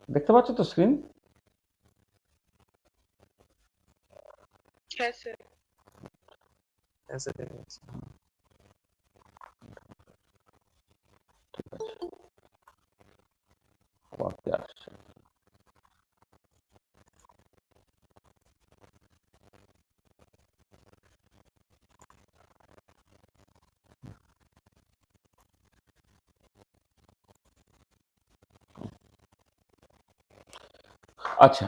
দেখতে পাচ্ছ তো স্ক্রিন? হ্যাঁ স্যার। ঠিক আছে, আবার কি আসছে? আচ্ছা,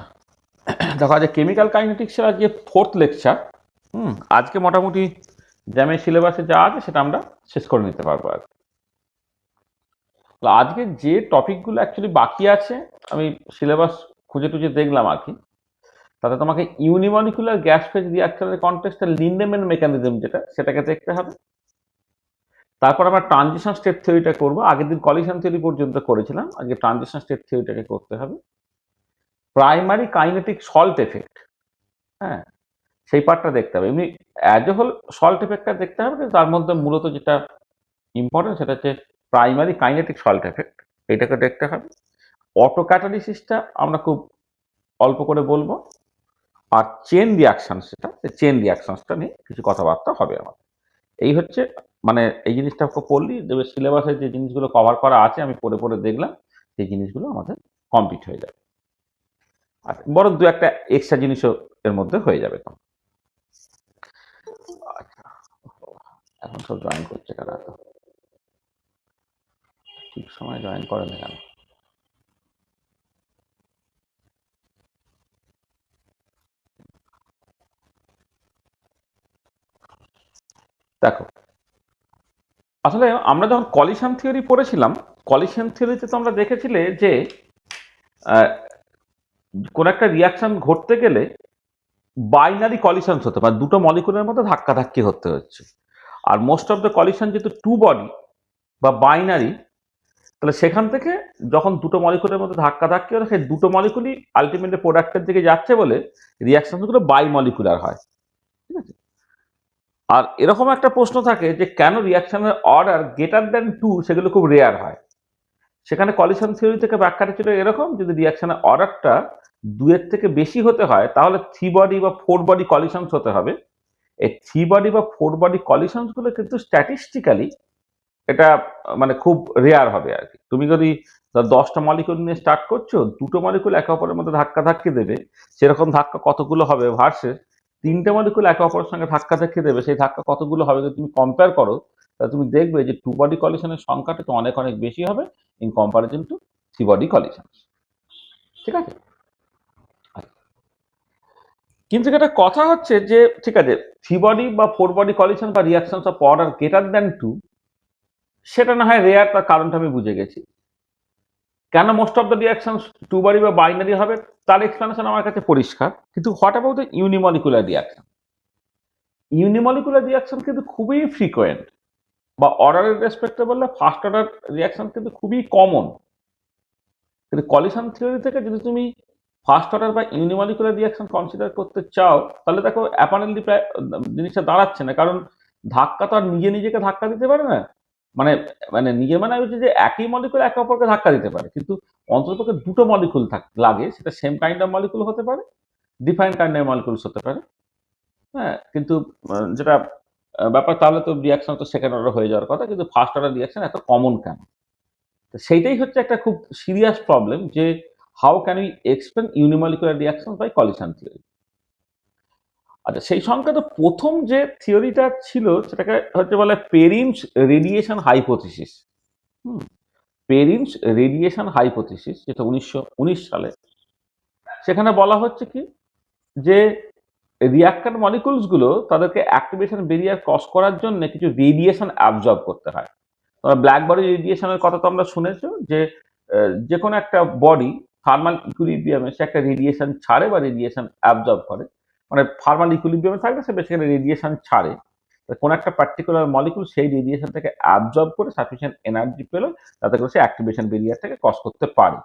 দেখো আজকে কেমিক্যাল কাইনেটিক্সের আজকে 4th লেকচার। আজকে মোটামুটি জ্যামের সিলেবাসে যা আছে সেটা আমরা শেষ করে নিতে পারবো। আর তো আজকে যে টপিকগুলো অ্যাকচুয়ালি বাকি আছে, আমি সিলেবাস খুঁজে টুজে দেখলাম আর কি, তাতে তোমাকে ইউনিমলিকুলার গ্যাস ফেজ রিঅ্যাকশনের কন্টেক্সটে লিন্ডেম্যান মেকানিজম যেটা, সেটাকে দেখতে হবে। তারপর আমরা ট্রানজিশন স্টেট থিওরিটা করবো। আগের দিন কলিশন থিওরি পর্যন্ত করেছিলাম, আজকে ট্রানজিশন স্টেট থিওরিটাকে করতে হবে। প্রাইমারি কাইনেটিক সল্ট এফেক্ট, হ্যাঁ, সেই পার্টটা দেখতে হবে। এমনি অ্যাজ এ হোল সল্ট এফেক্টটা দেখতে হবে, কিন্তু তার মধ্যে মূলত যেটা ইম্পর্টেন্ট সেটা হচ্ছে প্রাইমারি কাইনেটিক সল্ট এফেক্ট, এইটাকে দেখতে হবে। অটো ক্যাটালিসিসটা আমরা খুব অল্প করে বলবো। আর চেন রিয়াকশন, সেটা চেন রিয়াকশনসটা নিয়ে কিছু কথাবার্তা হবে আমাদের। এই হচ্ছে মানে এই জিনিসটা পড়লি দেবে, সিলেবাসে যে জিনিসগুলো কভার করা আছে আমি পড়ে পড়ে দেখলাম, সেই জিনিসগুলো আমাদের কমপ্লিট হয়ে যাবে। আর বরং দু একটা এক্সট্রা জিনিসও এর মধ্যে হয়ে যাবে। আচ্ছা, এখন সব জয়েন করছে কারা? তো ঠিক সময় জয়েন করে না কেন? দেখো, আসলে আমরা যখন কলিশন থিওরি পড়েছিলাম, কলিশন থিওরিতে তো আমরা দেখেছিলে যে কোন একটা রিয়াকশন ঘটতে গেলে বাইনারি কলিশন হতে পারে, দুটো মলিকুলের মধ্যে ধাক্কাধাক্কি হতে হচ্ছে। আর মোস্ট অফ দ্য কলিশন যেহেতু টু বডি বা বাইনারি, তাহলে সেখান থেকে যখন দুটো মলিকুলের মধ্যে ধাক্কাধাক্কি হলে সেই দুটো মলিকুলই আলটিমেটলি প্রোডাক্টের দিকে যাচ্ছে বলে রিয়াকশনগুলো বাই মলিকুলার হয়। ঠিক আছে? আর এরকম একটা প্রশ্ন থাকে যে কেন রিয়াকশনের অর্ডার গ্রেটার দ্যান টু সেগুলো খুব রেয়ার হয়। সেখানে কলিশন থিওরি থেকে ব্যাখ্যাটা ছিল এরকম, যদি রিয়াকশনের অর্ডারটা দুয়ের থেকে বেশি হতে হয় তাহলে থ্রি বডি বা ফোর বডি কলিশনস হতে হবে। এই থ্রি বডি বা ফোর বডি কলিশনস গুলো কিন্তু স্ট্যাটিস্টিক্যালি এটা মানে খুব রেয়ার হবে আর কি। তুমি যদি 10টা মলিকুল নিয়ে স্টার্ট করছো, দুটো মলিকুল একে অপরের মধ্যে ধাক্কা ধাক্কি দেবে, সেরকম ধাক্কা কতগুলো হবে ভার্সেস তিনটে মলিকুল একে অপরের সঙ্গে ধাক্কা ধাক্কি দেবে, সেই ধাক্কা কতগুলো হবে যদি তুমি কম্পেয়ার করো, তাহলে তুমি দেখবে যে টু বডি কলিশনের সংখ্যাটা তো অনেক অনেক বেশি হবে in comparison to three body collision. ঠিক আছে? কিন্তু একটা কথা হচ্ছে যে ঠিক আছে, থ্রি বডি বা ফোর বডি কলিশন বা reaction of order greater than two, সেটা না হয় রেয়ার, তার কারণটা আমি বুঝে গেছি। কেন most of the reaction two body বা বাইনারি হবে তার এক্সপ্লেনেশন আমার কাছে পরিষ্কার। কিন্তু what about the unimolecular reaction? Unimolecular reaction কিন্তু খুবই ফ্রিকোয়েন্ট, বা অর্ডারের রেসপেক্টে বললে ফার্স্ট অর্ডার রিয়াকশন কিন্তু খুবই কমন। কিন্তু কলিশন থিওরি থেকে যদি তুমি ফার্স্ট অর্ডার বা ইউনিমলিকুলার রিয়াকশন কনসিডার করতে চাও, তাহলে দেখো অ্যাপারেন্টলি প্রায় জিনিসটা দাঁড়াচ্ছে না। কারণ ধাক্কা তো আর নিজে নিজেকে ধাক্কা দিতে পারে না। মানে মানে নিজে মানে হচ্ছে যে একই মলিকুল একে অপরকে ধাক্কা দিতে পারে, কিন্তু অন্ততপক্ষে দুটো মলিকুল লাগে, সেটা সেম কাইন্ড অফ মলিকুল হতে পারে, ডিফারেন্ট কাইন্ড অফ মলিকুলস হতে পারে। হ্যাঁ, কিন্তু যেটা ব্যাপার, তাহলে তো রিয়াকশন তো সেকেন্ড অর্ডার হয়ে যাওয়ার কথা, কিন্তু ফার্স্ট অর্ডার রিয়াকশন এত কমন কেন? তো সেইটাই হচ্ছে একটা খুব সিরিয়াস প্রবলেম, যে how can we explain unimolecular reaction by collision theory. আচ্ছা, সেই সংক্রান্ত প্রথম যে থিওরিটা ছিল সেটাকে হচ্ছে বলে পেরিমস রেডিয়েশন হাইপোথিসিস। পেরিমস রেডিয়েশন হাইপোথিসিস, যেটা 1919 সালে। সেখানে বলা হচ্ছে কি, যে রিয়াক্টর মলিকুলস গুলো তাদেরকে অ্যাক্টিভেশন ব্যারিয়ার ক্রস করার জন্য কিছু রেডিয়েশন অ্যাবজর্ব করতে হয়। তোমরা ব্ল্যাক বডি রেডিয়েশনের কথা তো আমরা শুনেছো, যে যে কোনো একটা বডি থার্মাল ইকুইলিব্রিয়ামে সে একটা রেডিয়েশন ছাড়ে বা রেডিয়েশন অ্যাবজর্ব করে। মানে থার্মাল ইকুইলিব্রিয়ামে থাকলে সে বেসিক্যালি রেডিয়েশন ছাড়ে। কোন একটা পার্টিকুলার মলিকুল সেই রেডিয়েশনটাকে অ্যাবজর্ব করে সাফিসিয়েন্ট এনার্জি পেলো, তাতে করে সে অ্যাক্টিভেশন ব্যারিয়ারটাকে ক্রস করতে পারে।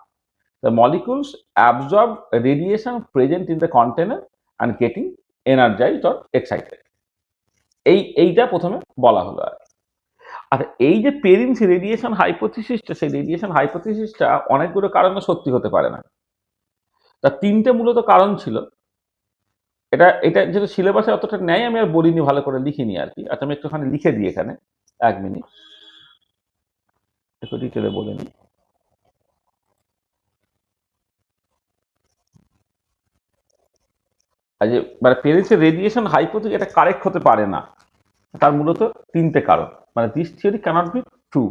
The molecules absorb radiation present in the container and getting energized or excited. এইটা প্রথমে বলা হলো আর কি। আর এই যে পেরিমস রেডিয়েশন হাইপোথিসিসটা, সেই রেডিয়েশন হাইপোথিসিসটা অনেকগুলো কারণে সত্যি হতে পারে না। তার তিনটে মূলত কারণ ছিল। এটা এটা যেটা সিলেবাসে অতটা নেয় আমি আর বলিনি, ভালো করে লিখিনি আর কি। আচ্ছা আমি একটুখানি লিখে দিই এখানে, 1 মিনিট, একটু ডিটেলে বলে নিই। আর যে মানে পেরিসের রেডিয়েশন হাইপোথিস এটা কারেক্ট হতে পারে না, তার মূলত তিনটে কারণ, মানে this theory cannot be true.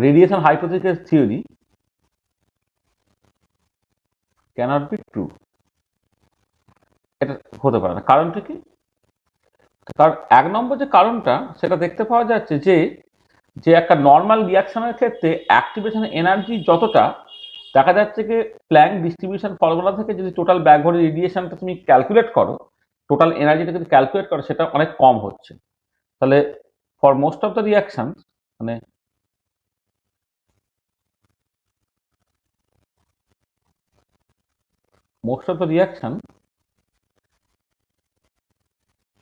Radiation hypothesis theory cannot be true, এটা হতে পারে না। কারণটা কি? কারণ 1 নম্বর যে কারণটা সেটা দেখতে পাওয়া যাচ্ছে যে যে একটা নর্মাল রিয়াকশনের ক্ষেত্রে অ্যাক্টিভেশন এনার্জি যতটা, দেখা যাচ্ছে যে প্ল্যাঙ্ক ডিস্ট্রিবিউশন ফর্মুলা থেকে যদি টোটাল ব্যাকওয়ার্ড রেডিয়েশনটা তুমি ক্যালকুলেট করো, টোটাল এনার্জিটা যদি ক্যালকুলেট করো, সেটা অনেক কম হচ্ছে। তাহলে for most of the reaction, মানে most of the reaction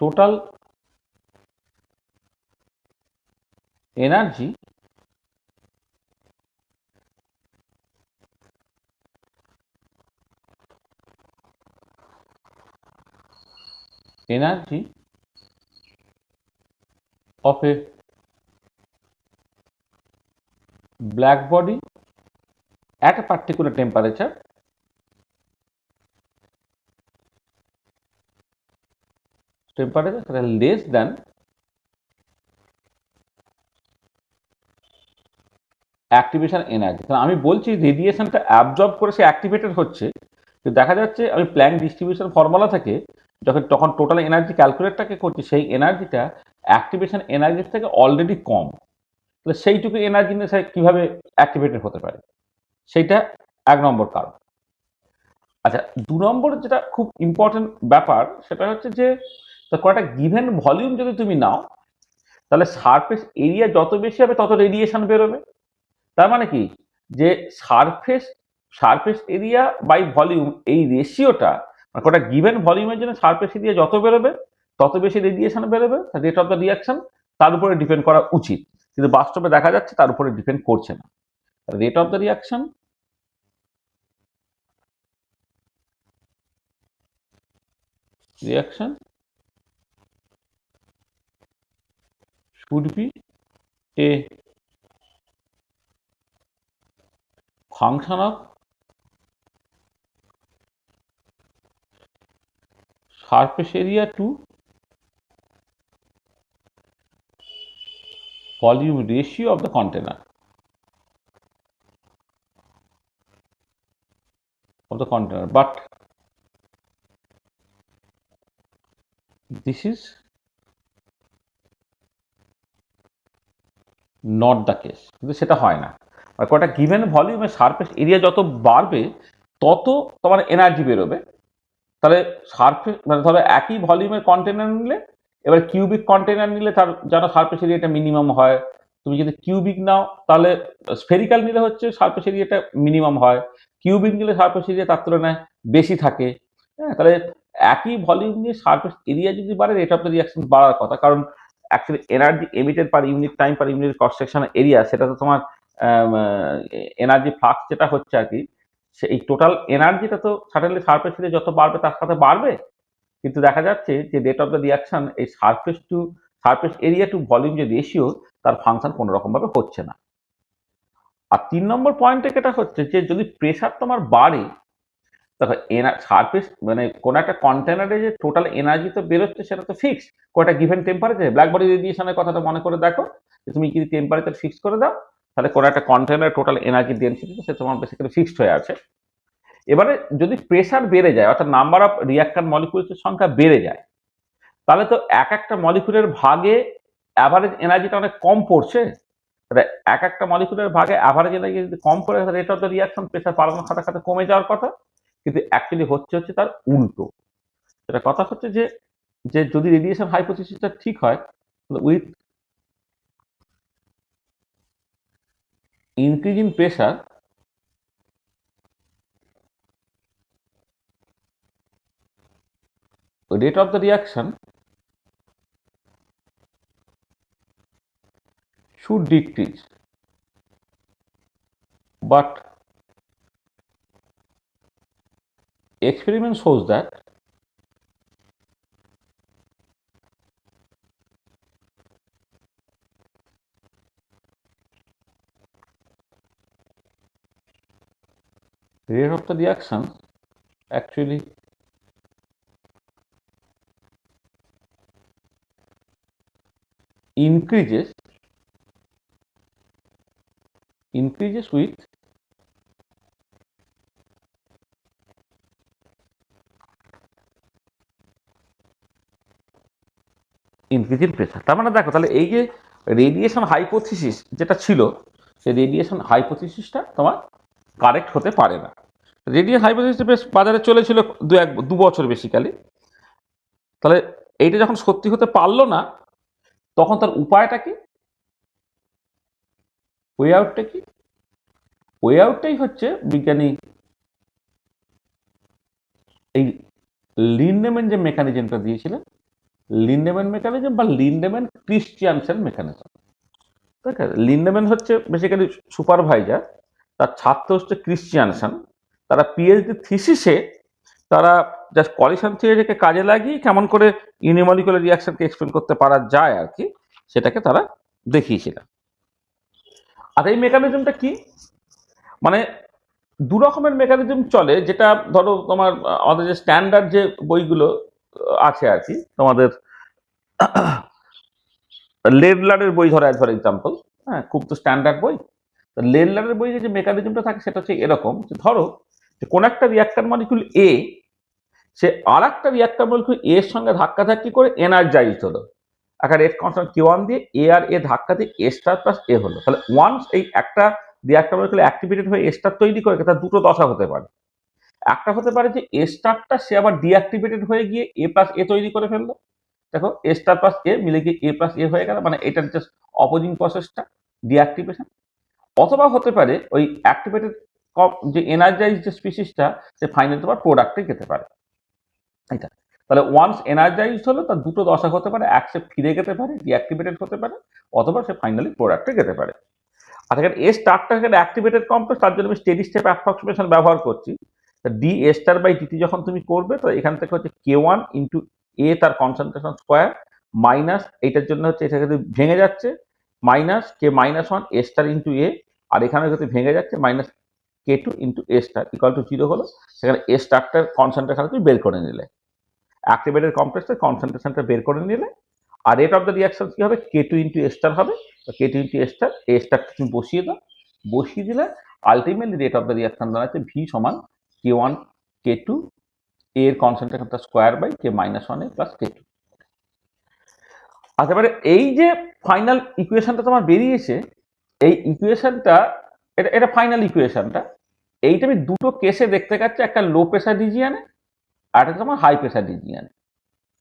total energy of a black body at a particular temperature that are less than activation energy. কারণ আমি বলছি রেডিয়েশনটা অ্যাবজর্ব করে সে অ্যাক্টিভেটেড হচ্ছে, কিন্তু দেখা যাচ্ছে আমি প্ল্যাঙ্ক ডিস্ট্রিবিউশন ফর্মুলা থেকে তখন টোটাল এনার্জি ক্যালকুলেটটাকে করছি, সেই এনার্জিটা অ্যাক্টিভেশন এনার্জির থেকে অলরেডি কম। তাহলে সেইটুকু এনার্জি নিয়ে সে কীভাবে অ্যাক্টিভেটেড হতে পারে, সেইটা 1 নম্বর কারণ। আচ্ছা 2 নম্বর যেটা খুব ইম্পর্টেন্ট ব্যাপার সেটা হচ্ছে যে কয়েকটা গিভেন ভলিউম যদি তুমি নাও, তাহলে সারফেস এরিয়া যত বেশি হবে তত রেডিয়েশন বেরোবে। তার মানে কি, যে সারফেস এরিয়া বাই ভলিউম এই রেশিওটা, মানে কটা গিভেন ভলিউমের জন্য সারফেস এরিয়া যত বেরোবে তত বেশি রেডিয়েশন বেরোবে, রেট অফ দ্য রিয়াকশন তার উপরে ডিপেন্ড করা উচিত, কিন্তু বাস্তবে দেখা যাচ্ছে তার উপরে ডিপেন্ড করছে না। Rate of the reaction should be a function of surface area to volume ratio of the container, but this is not the case, কিন্তু সেটা হয় না। আর কটা গিভেন ভলিউমের সারফেস এরিয়া যত বাড়বে তত তোমার এনার্জি বেরোবে। তাহলে সারফেস মানে ধরো একই ভলিউমের কন্টেনার নিলে, এবার কিউবিক কন্টেনার নিলে তার যেন সারফেস এরিয়াটা মিনিমাম হয়। তুমি যদি কিউবিক নাও তাহলে স্ফেরিক্যাল নিলে হচ্ছে সারফেস এরিয়াটা মিনিমাম হয়, কিউবিক নিলে সারফেস এরিয়া তার তুলনায় বেশি থাকে। হ্যাঁ, তাহলে একই ভলিউম নিয়ে সারফেস এরিয়া যদি বাড়ে, রেট অফ দ্য রিয়াকশন বাড়ার কথা, কারণ actually energy emitted per unit time per unit cross section area, সেটা তো তোমার এনার্জি ফ্লাক্স যেটা হচ্ছে আর কি, এই টোটাল এনার্জিটা তো সাডেনলি সারফেস এরিয়া যত বাড়বে তার সাথে বাড়বে, কিন্তু দেখা যাচ্ছে যে রেট অফ দ্য রিয়াকশন এই সারফেস এরিয়া টু ভলিউম যে রেশিও, তার ফাংশন কোনো রকম ভাবে হচ্ছে না। আর 3 নম্বর পয়েন্টে যেটা হচ্ছে যে যদি প্রেশার তোমার বাড়ে, দেখো সারফেস মানে কোন একটা কন্টেনারে যে টোটাল এনার্জি তো বেরোচ্ছে সেটা তো ফিক্স, কোনটা গিভেন টেম্পারেচার। ব্ল্যাক বডি রেডিয়েশনের কথাটা মনে করে দেখো, যে তুমি যদি টেম্পারেচার ফিক্স করে দাও, তাহলে কোন একটা কন্টেনারের টোটাল এনার্জি ডেনসিটি সে তোমার বেসিক্যালি ফিক্সড হয়ে আছে। এবারে যদি প্রেশার বেড়ে যায়, অর্থাৎ নাম্বার অফ রিয়াক্ট্যান্ট মলিকিউলসের সংখ্যা বেড়ে যায়, তাহলে তো একটা মলিকিউলের ভাগে অ্যাভারেজ এনার্জিটা অনেক কম পড়ছে। একটা মলিকিউলের ভাগে অ্যাভারেজ এনার্জি যদি কম পড়ে, rate of the reaction pressure বাড়ানোর সাথে সাথে কমে যাওয়ার কথা, কিন্তু অ্যাকচুয়ালি হচ্ছে তার উল্টো। সেটা কথা হচ্ছে যে যে যদি রেডিয়েশন হাইপোথিসিসটা ঠিক হয়, with increase in pressure rate of the reaction should decrease, but experiment shows that rate of the reaction actually increases with increase in pressure। তার মানে দেখো তাহলে এই যে রেডিয়েশন হাইপোথিসিস যেটা ছিল, সেই রেডিয়েশন হাইপোথিসিসটা তোমার কারেক্ট হতে পারে না। রেডিয়েশন হাইপোথিসিস বেশ বাজারে চলেছিল দু বছর বেসিক্যালি। তাহলে এইটা যখন সত্যি হতে পারলো না, তখন তার উপায়টা কি, ওয়ে আউটটা কি? ওয়ে আউটটাই হচ্ছে বিজ্ঞানী এই লিন্ডেম্যান যে মেকানিজমটা দিয়েছিলেন, লিন্ডেম্যান মেকানিজম বা লিন্ডেম্যান ক্রিশ্চিয়ানসেন মেকানিজম। ঠিক আছে, লিন্ডেম্যান হচ্ছে বেসিক্যালি সুপারভাইজার, তার ছাত্র হচ্ছে ক্রিশ্চিয়ানসেন। তারা পিএইচডি থিসিসে তারা জাস্ট কলিশন থিওরিকে কাজে লাগিয়ে কেমন করে ইউনিমলিকুলার রিয়াকশনকে এক্সপ্লেন করতে পারা যায় আর কি, সেটাকে তারা দেখিয়েছিলেন। আর এই মেকানিজমটা কি, মানে দু রকমের মেকানিজম চলে। যেটা ধরো তোমার আমাদের যে স্ট্যান্ডার্ড যে বইগুলো আছে আর কি, তোমাদের লেডলারের বই ধরো ফর এক্সাম্পল, হ্যাঁ, খুব তো স্ট্যান্ডার্ড বই। লেডলারের বইয়ে যে মেকানিজমটা থাকে সেটা হচ্ছে এরকম যে ধরো যে কোন একটা রিয়াক্টর মলিকুল এ, সে আর একটা রিয়াক্টর মলিকুল এর সঙ্গে ধাক্কাধাক্কি করে এনার্জাইজড হলো একটা রেট কনস্ট্যান্ট Q1 দিয়ে, এ আর এ ধাক্কা দিয়ে এ স্টার প্লাস এ হলো। তাহলে ওয়ান্স এই একটা রিয়াক্টর মলিকুল অ্যাক্টিভেটেড হয়ে এ স্টার তৈরি করে, তার দুটো দশা হতে পারে। একটা হতে পারে যে এ স্টারটা সে আবার ডিঅ্যাক্টিভেটেড হয়ে গিয়ে এ প্লাস এ তৈরি করে ফেললো। দেখো এ স্টার প্লাস এ মিলে গিয়ে এ প্লাস এ হয়ে গেল, মানে এটার জাস্ট অপোজিং প্রসেসটা ডিঅ্যাক্টিভেশন। অথবা হতে পারে ওই অ্যাক্টিভেটেড যে এনার্জাইজ যে স্পিসিসটা, সে ফাইনালি তোমার প্রোডাক্টে যেতে পারে। এটা তাহলে ওয়ান্স এনার্জাইজড হলো তার দুটো দশা হতে পারে, এক সে ফিরে যেতে পারে, ডিঅ্যাক্টিভেটেড হতে পারে, অথবা সে ফাইনালি প্রোডাক্টে যেতে পারে। আর এখানে এ স্টারটা এখানে অ্যাক্টিভেটেড কমপ্লেক্স, তার জন্য আমি স্টেডি স্টেপ অ্যাপ্রক্সিমেশন ব্যবহার করছি। D A star by DT যখন তুমি করবে, তো এখান থেকে হচ্ছে K1 ইন্টু এ তার কনসেন্ট্রেশন স্কোয়ার মাইনাস এইটার জন্য হচ্ছে এটা কিন্তু ভেঙে যাচ্ছে মাইনাস K-1 এ স্টার ইন্টু এ, আর এখানে যদি ভেঙে যাচ্ছে minus K2 into A star equal to 0 হলো। সেখানে এ স্টারটার কনসেন্ট্রেশন তুমি বের করে নিলে, অ্যাক্টিভেটেড কমপ্লেক্সের কনসেন্ট্রেশনটা বের করে নিলে, আর রেট অফ দ্য রিয়াকশন কি হবে, K2 ইন্টু এ স্টার হবে। তো K2 ইন্টু এ স্টার তুমি বসিয়ে দাও, বসিয়ে দিলে ultimately rate of the reaction দাঁড়াচ্ছে V সমান K1 K2 এর কনসেন্ট্রেশনটা square by K-1 A plus K2। আচ্ছা, এবারে এই যে ফাইনাল ইকুয়েশনটা তোমার বেরিয়েছে, এই ইকুয়েশনটা এটা ফাইনাল ইকুয়েশনটা, এইটা আমি দুটো কেসে দেখতে পাচ্ছি, একটা লো প্রেসার রিজিয়ানে আর একটা তোমার হাই প্রেসার রিজিয়ানে।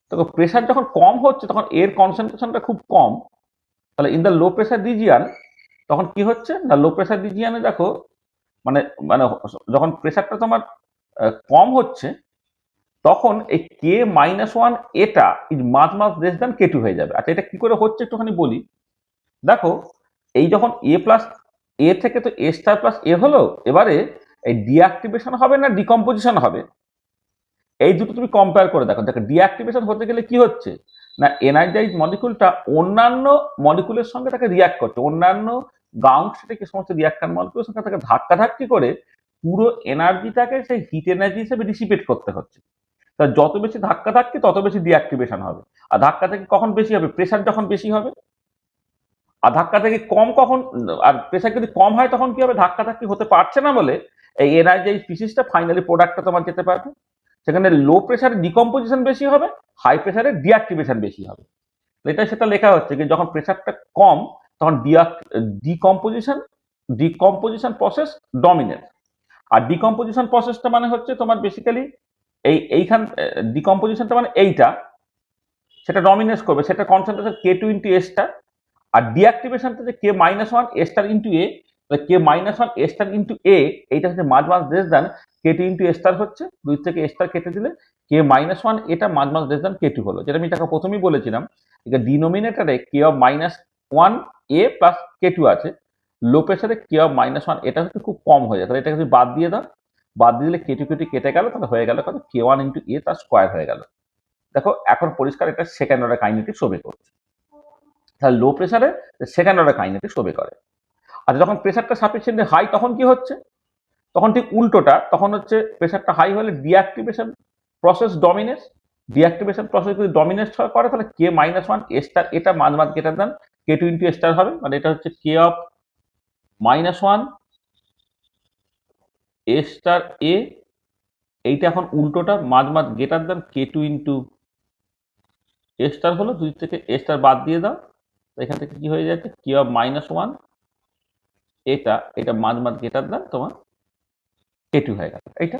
তো প্রেসার যখন কম হচ্ছে তখন এর কনসেন্ট্রেশনটা খুব কম, তাহলে in the low pressure region তখন কি হচ্ছে না, লো প্রেসার রিজিয়ানে দেখো মানে মানে যখন প্রেসারটা তোমার কম হচ্ছে, তখন এই K-1 এটা is much less than K2 হয়ে যাবে। আচ্ছা, এটা কি করে হচ্ছে একটুখানি বলি। দেখো এই যখন এ প্লাস এ থেকে তো এ স্টার প্লাস এ হলো, এবারে এই ডিঅ্যাক্টিভেশন হবে না ডিকম্পোজিশন হবে, এই দুটো তুমি কম্পেয়ার করে দেখো। দেখো ডিঅ্যাক্টিভেশন হতে গেলে কি হচ্ছে না, এনার্জাইজ মলিকুলটা অন্যান্য মলিকুলের সঙ্গে তাকে রিয়াক্ট করছে, অন্যান্য গ্রাউন্ড স্টেটে সমস্ত রিয়াক্টার মলিকুলের সঙ্গে তাকে ধাক্কাধাক্কি করে পুরো এনার্জিটাকে সেই হিট এনার্জি হিসেবে ডিসিপেট করতে হচ্ছে। তা যত বেশি ধাক্কাধাক্কি তত বেশি ডিঅ্যাক্টিভেশন হবে। আর ধাক্কা থেকে কখন বেশি হবে, প্রেসার যখন বেশি হবে। আর ধাক্কা থেকে কম কখন, আর প্রেসার যদি কম হয় তখন কি হবে, ধাক্কাধাক্কি হতে পারছে না বলে এই এনার্জি স্পিসিসটা ফাইনালি প্রোডাক্টটা তোমার যেতে পারবে। সেখানে লো প্রেসারে ডিকম্পোজিশন বেশি হবে, হাই প্রেসারে ডিঅ্যাক্টিভেশন বেশি হবে। এটা সেটা লেখা হচ্ছে যে যখন প্রেসারটা কম তখন ডিকম্পোজিশন প্রসেস ডমিনেট। আর ডিকম্পোজিশন প্রসেসটা মানে হচ্ছে তোমার বেসিক্যালি এইখান ডিকম্পোজিশনটা মানে এইটা, সেটা ডমিনেট করবে, সেটা concentration K2 into A star. আর ডিঅ্যাক্টিভেশনটা যে K-1 A star into A, K-1 A star into A, এইটা হচ্ছে মাঝ less than K2 into A star হচ্ছে, 2 থেকে এ স্টার কেটে দিলে K-1 এটা মাঝ লেস দ্যান K2 হলো। যেটা আমি তাকে প্রথমেই বলেছিলাম, এটা ডিনোমিনেটারে K of minus one A plus K two আছে, লো প্রেসারে কে অফ মাইনাস ওয়ান এটা হচ্ছে খুব কম হয়ে যায়, তাহলে এটাকে তুমি বাদ দিয়ে দাও, বাদ দিয়ে দিলে কে টু কেটে গেল, তাহলে হয়ে গেল কত কে ওয়ান ইন্টু এ তার স্কোয়ার হয়ে গেল। দেখো এখন পরিষ্কার এটা সেকেন্ড অর্ডার কাইনেটিক্স ওবে করছে, তাহলে লো প্রেসারে সেকেন্ড অর্ডার কাইনেটিক্স ওবে করে। আর যখন প্রেসারটা সাফিসিয়েন্টলি হাই তখন কি হচ্ছে, তখন ঠিক উল্টোটা, তখন হচ্ছে প্রেসারটা হাই হলে deactivation process dominates, deactivation process যদি ডমিনেট করে তাহলে k minus one A star এটা much greater than k two into star হবে, মানে এটা হচ্ছে k of minus one A star A, এইটা এখন উল্টোটা much greater than k two into A star হলো, দুই থেকে এ স্টার বাদ দিয়ে দাও, এখান থেকে কি হয়ে যাচ্ছে কে অফ মাইনাস ওয়ান এটা এটা মাঝ গ্রেটার দেন তোমার কে টু হয়ে গেল। এইটা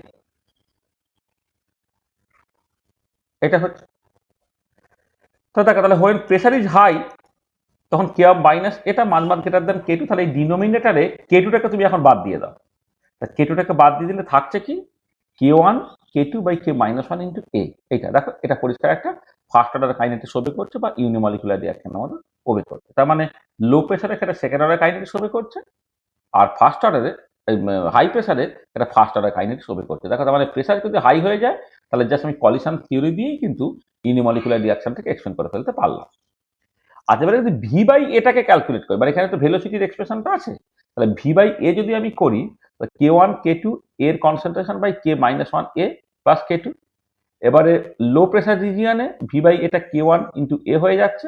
এটা হচ্ছে, তো দেখো তাহলে হোয়েন প্রেসার ইজ হাই তখন কে অফ মাইনাস এটা much greater than k two, তাহলে এই ডিনোমিনেটারে কে টুটাকে তুমি এখন বাদ দিয়ে দাও, কে টুটাকে বাদ দিয়ে দিলে থাকছে কি k one K two by K minus one into A. এইটা দেখো এটা পরিষ্কার একটা ফার্স্ট অর্ডার কাইনেটিক্স ওবে করছে বা ইউনিমলিকুলার রিঅ্যাকশন আমাদের ওবে করছে, তার মানে লো প্রেসারে এটা সেকেন্ড অর্ডার কাইনেটিক্স ওবে করছে, আর ফার্স্ট অর্ডারে হাই প্রেসারে এটা ফার্স্ট অর্ডার কাইনেটিক্স ওবে করছে। দেখো তার মানে প্রেসার যদি হাই হয়ে যায় তাহলে জাস্ট আমি কলিশন থিওরি দিয়েই কিন্তু ইউনিমলিকুলার রিঅ্যাকশনটাকে এক্সপ্লেন করে ফেলতে পারলাম। আচ্ছা এবারে যদি ভি বাই এটাকে ক্যালকুলেট করি, মানে এখানে তো ভেলোসিটির এক্সপ্রেশনটা আছে, তাহলে ভি বাই এ যদি আমি করি কে ওয়ান কে টু এর concentration by K minus one A plus K two, এবারে লো প্রেসার রিজিয়নে ভি বাই এটা কে ওয়ান ইন্টু এ হয়ে যাচ্ছে,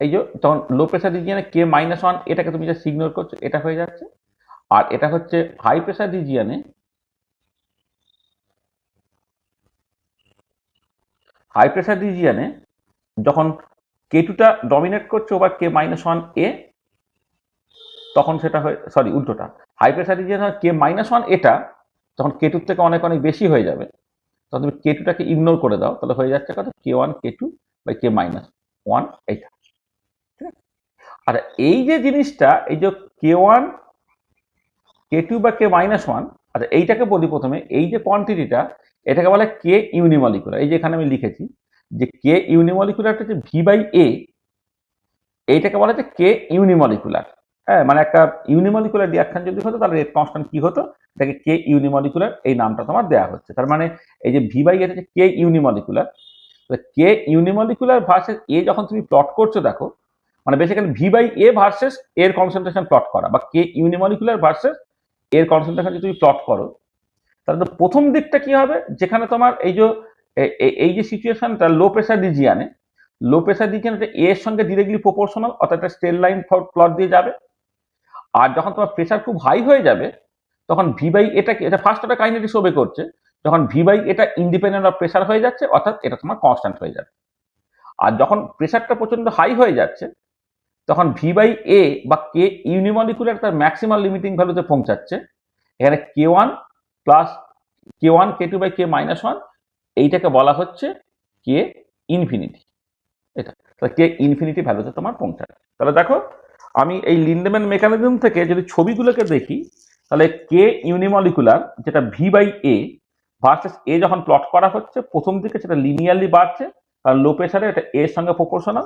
এই যে তখন লো প্রেসার রিজিয়নে কে মাইনাস ওয়ান এটাকে তুমি যা সিগনোর করছো এটা হয়ে যাচ্ছে, আর এটা হচ্ছে হাই প্রেসার রিজিয়নে যখন কে টুটা ডমিনেট করছে ওভার কে মাইনাস ওয়ান এ, তখন সেটা হয় সরি উল্টোটা, হাই প্রেসার রিজিয়নে কে মাইনাস ওয়ান এটা যখন কে টুর থেকে অনেক অনেক বেশি হয়ে যাবে তখন তুমি কে টুটাকে ইগনোর করে দাও, তাহলে হয়ে যাচ্ছে কত k one K two by K minus one এইটা। ঠিক আছে, আর এই যে জিনিসটা এই যে কে ওয়ান কে টু বা কে মাইনাস ওয়ান, আচ্ছা এইটাকে বলি প্রথমে, এই যে কোয়ান্টিটিটা এটাকে বলে কে ইউনিমলিকুলার, এই যে এখানে আমি লিখেছি যে কে ইউনিমলিকুলারটা হচ্ছে ভি বাই এ, এইটাকে বলা হচ্ছে কে ইউনিমলিকুলার। হ্যাঁ মানে একটা ইউনিমলিকুলার রিঅ্যাকশন যদি হতো তাহলে রেট কনস্ট্যান্ট কি হতো, এটাকে কে ইউনিমলিকুলার এই নামটা তোমার দেওয়া হচ্ছে, তার মানে এই যে ভি বাই এটা হচ্ছে কে ইউনিমলিকুলার, কে ইউনিমলিকুলার ভার্সেস এ যখন তুমি প্লট করছো দেখো, মানে basically V by A versus এর কনসেন্ট্রেশন প্লট করা বা কে ইউনিমলিকুলার ভার্সেস এর কনসেন্ট্রেশন যদি তুমি প্লট করো, তাহলে তো প্রথম দিকটা কি হবে যেখানে তোমার এই যে সিচুয়েশনটা লো প্রেসার রিজিয়নে এ এর সঙ্গে ডিরেক্টলি প্রপোর্শনাল, অর্থাৎ একটা স্ট্রেট লাইন প্লট দিয়ে যাবে, আর যখন তোমার প্রেসার খুব হাই হয়ে যাবে তখন ভি বাই এটা ফার্স্ট অর্ডার কাইনেটিক্স ওবে করছে, যখন ভি বাই এটা ইন্ডিপেন্ডেন্ট অফ প্রেসার হয়ে যাচ্ছে অর্থাৎ এটা তোমার কনস্ট্যান্ট হয়ে যাবে, আর যখন প্রেসারটা প্রচন্ড হাই হয়ে যাচ্ছে তখন ভি বাই এ বা কে ইউনিমলিকুলার তার ম্যাক্সিমাম লিমিটিং ভ্যালুতে পৌঁছাচ্ছে, এখানে k one plus k one K two by K minus one এইটাকে বলা হচ্ছে কে ইনফিনিটি, এটা তাহলে কে ইনফিনিটি ভ্যালুতে তোমার পৌঁছায়। তাহলে দেখো আমি এই লিন্ডেম্যান মেকানিজম থেকে যদি ছবিগুলোকে দেখি তাহলে কে ইউনিমলিকুলার যেটা ভি বাই এ ভার্সেস এ যখন প্লট করা হচ্ছে প্রথম দিকে সেটা লিনিয়ারলি বাড়ছে, কারণ লো প্রেসারে এটা এর সঙ্গে প্রপোর্শনাল,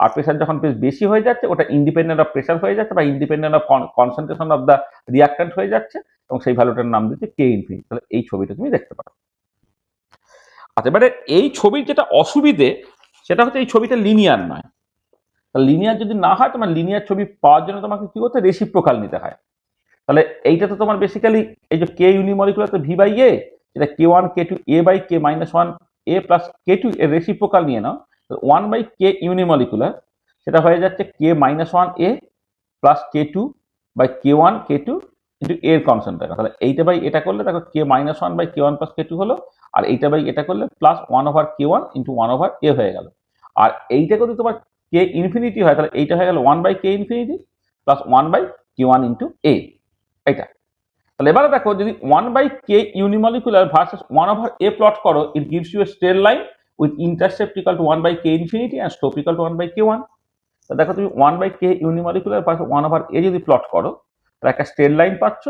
আর প্রেসার যখন বেশ বেশি হয়ে যাচ্ছে ওটা ইন্ডিপেন্ডেন্ট অফ প্রেসার হয়ে যাচ্ছে বা independent of concentration of the reactant হয়ে যাচ্ছে, এবং সেই ভ্যালুটার নাম দিচ্ছে কে ইনফিনিটি। তাহলে এই ছবিটা তুমি দেখতে পারো। আচ্ছা এবারে এই ছবির যেটা অসুবিধে সেটা হচ্ছে এই ছবিটা লিনিয়ার নয়, লিনিয়ার যদি না হয় তোমার লিনিয়ার ছবি পাওয়ার জন্য তোমাকে কি করতে রেসিপ্রোকাল নিতে হয়, তাহলে এইটা তো তোমার বেসিক্যালি এই যে কে ইউনিমলিকুলার তো ভি বাই এ, এটা কে one K two A by K minus one A plus K two এর রেসিপ্রোকাল নিয়ে নাও, ওয়ান বাই কে ইউনিমলিকুলার সেটা হয়ে যাচ্ছে k minus one A plus K two by k one K two into এর concentration, তাহলে এইটা by এটা করলে দেখো k minus one by k one plus K two হলো, আর এইটা বাই এটা করলে plus one over k one into one over এ হয়ে গেল, আর এইটা যদি তোমার কে ইনফিনিটি হয় তাহলে এইটা হয়ে গেল one by k infinity plus one by k one into A এইটা। তাহলে এবারে দেখো যদি one by k unimolecular versus one over A plot করো, it gives you a straight line with intercept equal to one by k infinity and slope equal to one by k one. দেখো তুমি one by k unimolecular versus one over A যদি plot করো তাহলে একটা straight line পাচ্ছ,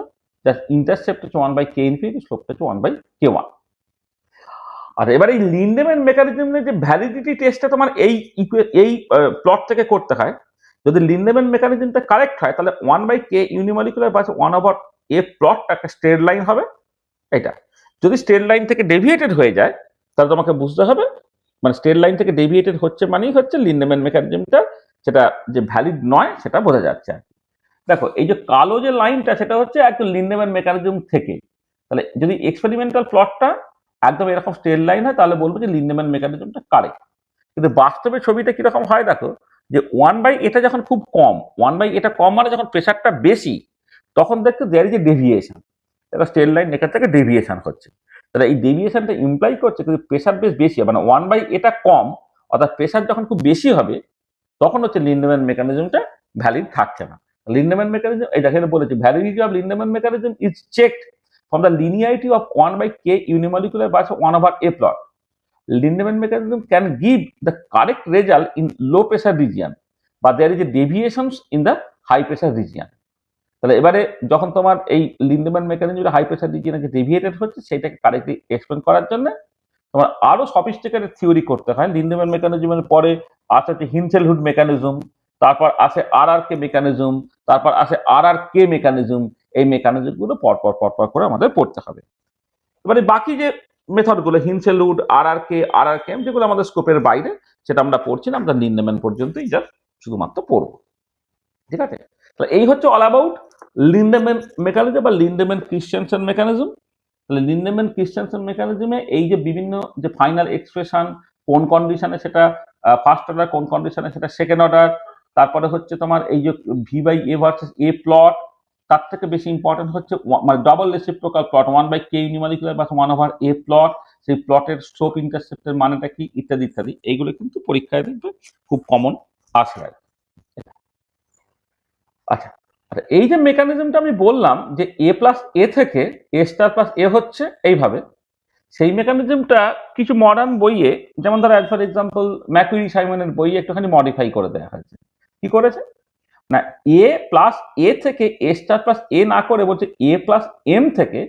যার intercept হচ্ছে one by k infinity, স্লোপটা হচ্ছে ওয়ান বাই কে ওয়ান। আচ্ছা, এবার এই লিন্ডেম্যান মেকানিজমের যে ভ্যালিডিটি টেস্টটা তোমার এই প্লট থেকে করতে হয়। যদি লিন্ডেম্যান মেকানিজমটা কারেক্ট হয় তাহলে 1/k ইউনিমলিকুলার বা 1/a প্লটটা একটা স্ট্রেট লাইন হবে। এটা যদি স্ট্রেট লাইন থেকে ডেভিয়েটেড হয়ে যায় তাহলে তোমাকে বুঝতে হবে মানে স্ট্রেট লাইন থেকে ডেভিয়েটেড হচ্ছে মানেই হচ্ছে লিন্ডেম্যান মেকানিজমটা সেটা যে ভ্যালিড নয় সেটা বোঝা যাচ্ছে। দেখো এই যে কালো যে লাইনটা সেটা হচ্ছে একদম লিন্ডেম্যান মেকানিজম থেকে। তাহলে যদি এক্সপেরিমেন্টাল প্লটটা একদম এরকম স্ট্রেট লাইন হয় তাহলে বলবো যে লিন্ডেম্যান মেকানিজমটা কারেক্ট। কিন্তু বাস্তবে ছবিটা কিরকম হয় দেখো, যে 1/এটা যখন খুব কম, 1/এটা কম মানে যখন প্রেশারটা বেশি তখন দেখতে দেয়ার ইজ এ ডেভিয়েশন। দেখো স্ট্রেট লাইন এখান থেকে ডেভিয়েশন হচ্ছে। তাহলে এই ডেভিয়েশনটা ইমপ্লাই করছে কিন্তু প্রেশার বেশ বেশি, মানে 1/এটা কম অর্থাৎ প্রেশার যখন খুব বেশি হবে তখন হচ্ছে লিন্ডেম্যান মেকানিজমটা ভ্যালিড থাকছে না। লিন্ডেম্যান মেকানিজম এই দেখেন বলেছি, validity of Lindeman mechanism is checked from the linearity of 1/k unimolecular by 1/a plot. Lindemann mechanism can give the correct result in low pressure region, but there is a deviations in the high pressure region. তাহলে এবারে যখন তোমার এই Lindemann mechanism high pressure রিজিয়নে deviated হচ্ছে সেটাকে correctly explain করার জন্য তোমার আরো সফিস্টিকেটেড থিওরি করতে হয়। লিন্ডেম্যান মেকানিজমের পরে আসে হচ্ছে হিনসেলহুড মেকানিজম, তারপর আসে আরআরকে মেকানিজম, তারপর আসে আরআরকে মেকানিজম। এই মেকানিজমগুলো পরপর করে আমাদের পড়তে হবে। এবারে বাকি যে মেথডগুলো হিনসেলহুড, আরআরকেএম যেগুলো আমাদের স্কোপের বাইরে সেটা আমরা পড়ছি না, আমরা লিন্ডেম্যান পর্যন্তই জাস্ট শুধুমাত্র পড়বো। ঠিক আছে, তাহলে এই হচ্ছে অল অ্যাবাউট লিন্ডেম্যান মেকানিজম বা লিন্ডেম্যান ক্রিস্টিয়ানসেন মেকানিজম। তাহলে লিন্ডেম্যান ক্রিস্টিয়ানসেন মেকানিজমে এই যে বিভিন্ন যে ফাইনাল এক্সপ্রেশন কোন কন্ডিশনে সেটা ফার্স্ট অর্ডার, কোন কন্ডিশনে সেটা সেকেন্ড অর্ডার, তারপরে হচ্ছে তোমার এই যে V/A ভার্সেস A প্লট, তার থেকে বেশি ইম্পর্টেন্ট হচ্ছে মানে ডাবল রেসিপ্রোকাল প্লট 1/k ইউনিমলিকুলার বা 1/a প্লট, সেই প্লটের স্লোপ ইন্টারসেপ্টের মানেটা কি ইত্যাদি ইত্যাদি। এইগুলো কিন্তু পরীক্ষায় দেখবে খুব কমন আসে আর। আচ্ছা, এই যে মেকানিজমটা আমি বললাম যে A+A থেকে A*+A হচ্ছে এইভাবে, সেই মেকানিজমটা কিছু মডার্ন বইয়ে যেমন ধরো ফর এক্সাম্পল ম্যাকুরি সাইমনের বইয়ে একটুখানি মডিফাই করে দেওয়া হয়েছে। কি করেছে না, A+A থেকে A*+A না করে বলছে A+M থেকে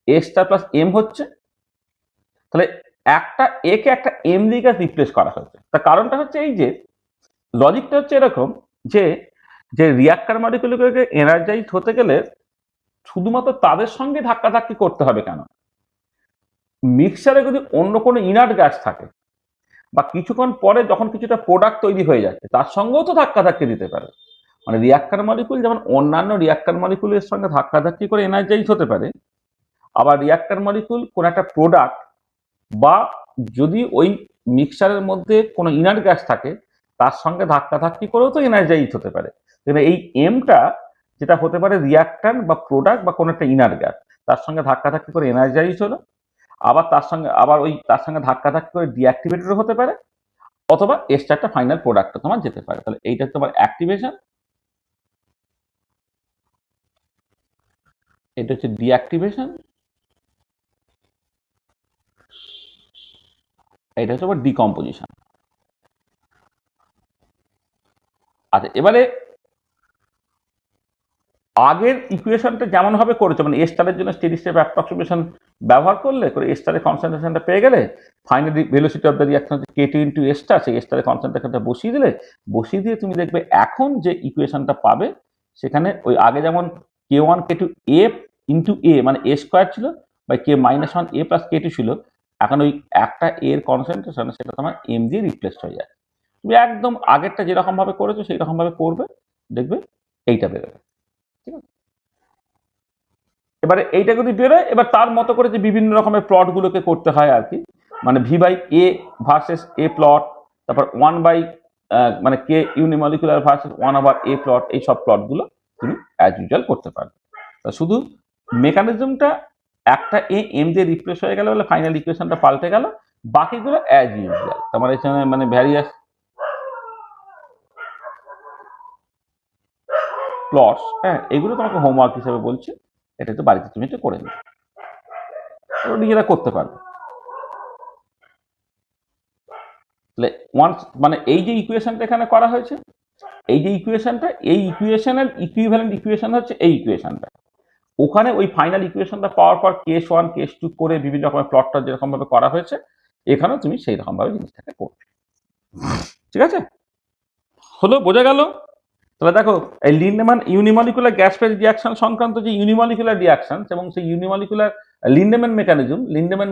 A*+M হচ্ছে। তাহলে একটা এ কে একটা এম দিয়ে রিপ্লেস করা হয়েছে। তার কারণটা হচ্ছে এই যে লজিকটা হচ্ছে এরকম যে যে রিয়াক্টর মলিকিউলগুলোকে এনার্জাইজ হতে গেলে শুধুমাত্র তাদের সঙ্গে ধাক্কাধাক্কি করতে হবে কেন, মিক্সচারে যদি অন্য কোনো ইনার্ট গ্যাস থাকে বা কিছুক্ষণ পরে যখন কিছুটা প্রোডাক্ট তৈরি হয়ে যাচ্ছে তার সঙ্গেও তো ধাক্কাধাক্কি দিতে পারে। মানে রিয়াক্টর মলিকিউল যেমন অন্যান্য রিয়াক্টর মলিকিউলের সঙ্গে ধাক্কাধাক্কি করে এনার্জাইজ হতে পারে, আবার রিয়াক্টর মলিকিউল কোন একটা প্রোডাক্ট বা যদি ওই মিক্সচারের মধ্যে কোনো ইনার্ট গ্যাস থাকে তার সঙ্গে ধাক্কাধাক্কি করেও তো এনার্জাইজ হতে পারে। এই এমটা যেটা হতে পারে রিয়াক্ট্যান্ট বা প্রোডাক্ট বা কোনো একটা ইনার্ট গ্যাস তার সঙ্গে ধাক্কাধাক্কি করে এনার্জাইজ হলো, আবার তার সঙ্গে ধাক্কাধাক্কি করে ডিঅ্যাক্টিভেটেড হতে পারে, অথবা এক্সট্রা একটা ফাইনাল প্রোডাক্টটা তোমার যেতে পারে। তাহলে এইটা তোমার অ্যাক্টিভেশন, এটা হচ্ছে ডিঅ্যাক্টিভেশন, এটা হচ্ছে আবার ডিকম্পোজিশন। আচ্ছা, এবারে আগের ইকুয়েশনটা যেমন ভাবে করেছে মানে এ স্টারের জন্য স্টেডি স্টেট অ্যাপ্রক্সিমেশন ব্যবহার করলে করে এ স্টারের কনসেন্ট্রেশনটা পেয়ে গেলে finally velocity of the reaction K2 into এসটা সেই স্টারের কনসেন্ট্রেশনটা বসিয়ে দিয়ে তুমি দেখবে এখন যে ইকুয়েশনটা পাবে সেখানে ওই আগে যেমন K1 K2 A into A মানে A স্কোয়ার ছিল বা K-1 A প্লাস K2 ছিল, এখন ওই একটা এর কনসেন্ট্রেশন সেটা তোমার এম দিয়ে রিপ্লেস হয়ে যায়। তুমি একদম আগেরটা যেরকম ভাবে করেছো সেই রকম ভাবে করবে, দেখবে এইটা বেরোবে। এবারে এইটা যদি বেরোয় এবার তার মতো করে যে বিভিন্ন রকমের প্লট গুলোকে করতে হয় আর কি, মানে V/A ভার্সেস A প্লট, তারপর 1/, মানে K ইউনিমলিকুলার ভার্সেস 1/A প্লট, এই সব প্লট গুলো তুমি অ্যাজ ইউজুয়াল করতে পারবে। শুধু মেকানিজমটা একটা এম দিয়ে রিপ্লেস হয়ে গেল বলে ফাইনাল ইকুয়েশনটা পাল্টে গেল, বাকিগুলো অ্যাজ ইউজুয়াল। তোমার এখানে মানে ভ্যারিয়াস প্লটস, হ্যাঁ এগুলো তোমাকে হোমওয়ার্ক হিসেবে বলছি, এটা তো বাড়িতে তুমি একটু করে নিবে, নিজেরা করতে পারবে। তাহলে ওয়ান্স মানে এই যে ইকুয়েশনটা এখানে করা হয়েছে, এই যে ইকুয়েশনটা, এই ইকুয়েশনের ইকুইভ্যালেন্ট ইকুয়েশন হচ্ছে এই ইকুয়েশনটা। ওখানে ওই ফাইনাল ইকুয়েশনটা পাওয়ার পর কেস 1 কেস 2 করে বিভিন্ন রকমের প্লটটা যেরকম ভাবে করা হয়েছে এখানেও তুমি সেই রকম ভাবে জিনিসটাকে করবে। ঠিক আছে, হলো, বোঝা গেল? তাহলে দেখো, এই লিন্ডেম্যান ইউনিমলিকুলার গ্যাস ফেজ রিয়াকশন সংক্রান্ত যে ইউনিমলিকুলার রিয়াকশন এবং সেই ইউনিমলিকুলার লিন্ডেম্যান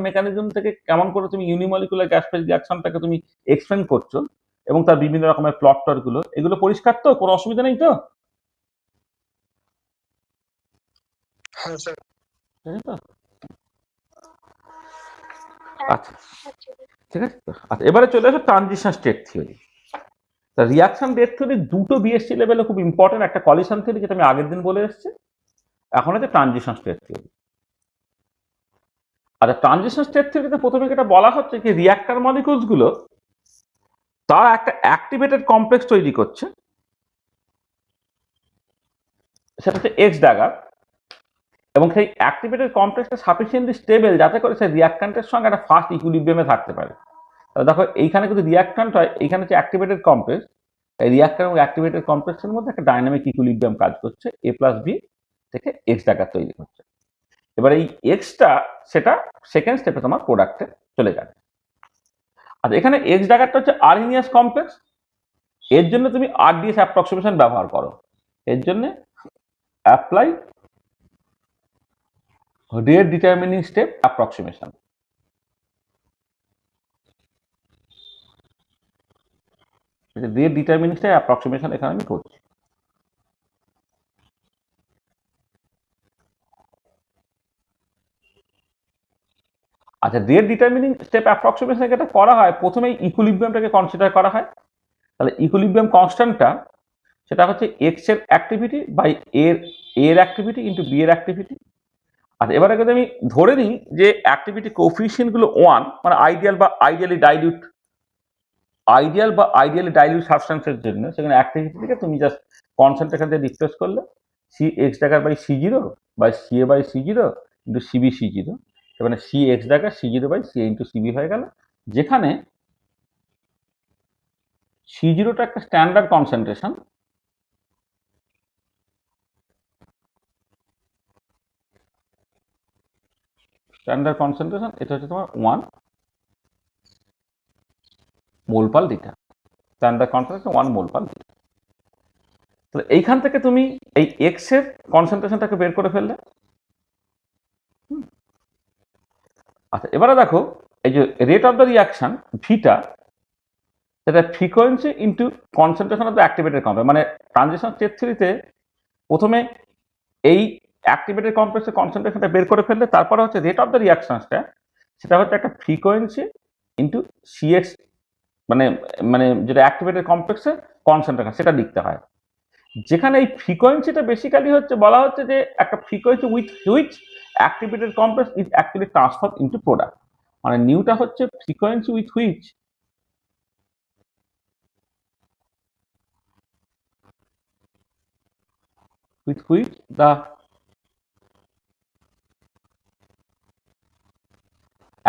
মেকানিজম থেকে কেমন করে তুমি ইউনিমলিকুলার গ্যাস ফেজ রিয়াকশনটাকে তুমি এক্সপ্লেন করছো এবং তার বিভিন্ন রকমের প্লট গুলো, এগুলো পরিষ্কার তো? কোনো অসুবিধা নেই তো? হ্যাঁ স্যার। আচ্ছা, ঠিক আছে। আচ্ছা, এবারে চলে আসো transition state theory. Reaction state theory দুটো বিএসসি লেভেলে খুব ইম্পর্টেন্ট, একটা কলিশন থিওরি যেটা আমি আগের দিন বলে এসেছি, এখন হচ্ছে ট্রানজিশন স্টেট থিওরি। আচ্ছা, ট্রানজিশন স্টেট থিওরিতে প্রথমে যেটা বলা হচ্ছে কি, রিয়াক্টর মলিকুলস গুলো তারা একটা অ্যাক্টিভেটেড কমপ্লেক্স তৈরি করছে, সেটা হচ্ছে এক্স ড্যাগার, এবং সেই অ্যাক্টিভেটেড কমপ্লেক্সটা সাফিসিয়েন্টলি স্টেবল যাতে করে সেই রিয়াক্ট্যান্টের সঙ্গে একটা ফাস্ট ইকুইলিব্রিয়ামে থাকতে পারে। তাহলে দেখো, এইখানে যদি রিয়াক্ট্যান্ট হয়, এইখানে হচ্ছে অ্যাক্টিভেটেড কমপ্লেক্স, এই রিয়াক্টর এবং অ্যাক্টিভেটেড কমপ্লেক্সের মধ্যে একটা ডাইনামিক ইকুইলিব্রিয়াম কাজ করছে, এ প্লাস বি থেকে এক্স ড্যাগার তৈরি করছে। এবার এই এক্সটা সেটা সেকেন্ড স্টেপে তোমার প্রোডাক্টে চলে যাবে। আর এখানে এক্স ড্যাগারটা হচ্ছে আরহেনিয়াস কমপ্লেক্স, এর জন্য তুমি আরডিএস অ্যাপ্রক্সিমেশন ব্যবহার করো। এর জন্য apply rate determining step approximation. Rate determining step approximation এখানে আমি করছি। আচ্ছা, রেট ডিটারমিনিং স্টেপ অ্যাপ্রক্সিমেশন যেটা করা হয়, প্রথমেই ইকুইলিব্রিয়ামটাকে কনসিডার করা হয়। তাহলে ইকুইলিব্রিয়াম কনস্ট্যান্টটা সেটা হচ্ছে এক্স এর অ্যাক্টিভিটি বাই এর অ্যাক্টিভিটি ইন্টু বি এর অ্যাক্টিভিটি। আর এবারে যদি আমি ধরে নিই যে অ্যাক্টিভিটি কোফিশিয়েন্ট গুলো 1, মানে আইডিয়াল বা আইডিয়ালি ডাইলিউট সাবস্টেন্সের জন্য সেখানে অ্যাক্টিভিটি থেকে তুমি জাস্ট কনসেন্ট্রেশন দিয়ে রিপ্লেস করলে C X dagger by C zero by C A by C zero into C B C zero, মানে C X dagger C zero by C A into C B হয়ে গেল, যেখানে সি জিরোটা একটা standard concentration, এটা হচ্ছে তোমার 1 মোল পার লিটার, স্ট্যান্ডার্ড কনসেন্ট্রেশন 1 মোল per litre. তাহলে এইখান থেকে তুমি এই এক্স এর কনসেন্ট্রেশনটাকে বের করে ফেললে। আচ্ছা, এবারে দেখো, এই যে রেট অফ দ্য রিয়াকশন ভিটা, সেটা frequency into concentration of the activated complex. মানে ট্রানজিশন স্টেট থিওরিতে প্রথমে এই অ্যাক্টিভেটেড কমপ্লেক্সের কনসেন্ট্রেশনটা বের করে ফেললে, তারপরে হচ্ছে রেট অফ দ্য রিয়াকশনসটা, সেটা হচ্ছে একটা ফ্রিকোয়েন্সি ইন্টু সিএক্স, মানে মানে যেটা অ্যাক্টিভেটেড কমপ্লেক্সের কনসেন্ট্রেশন সেটা লিখতে হয়। যেখানে এই ফ্রিকোয়েন্সিটা বেসিক্যালি হচ্ছে বলা হচ্ছে যে একটা frequency with which activated complex is actually transfer into product, মানে নিউটা হচ্ছে frequency with which the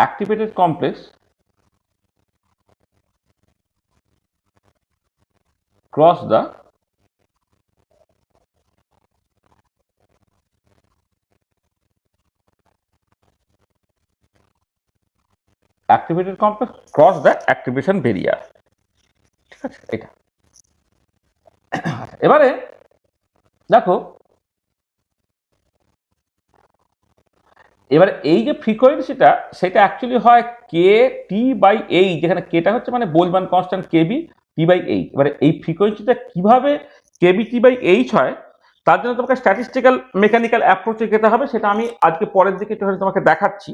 activated complex cross the activated complex cross the activation barrier। ঠিক আছে, এটা। এবারে দেখো, এবারে এই যে ফ্রিকোয়েন্সিটা সেটা অ্যাকচুয়ালি হয় কে টি বাই এই, যেখানে কেটা হচ্ছে মানে Boltzmann constant KB T by H. এবারে এই ফ্রিকোয়েন্সিটা কিভাবে কেবি টি বাই এইচ হয়, তার জন্য তোমাকে স্ট্যাটিস্টিক্যাল মেকানিক্যাল অ্যাপ্রোচে যেতে হবে, সেটা আমি আজকে পরের দিকে তোমাকে দেখাচ্ছি।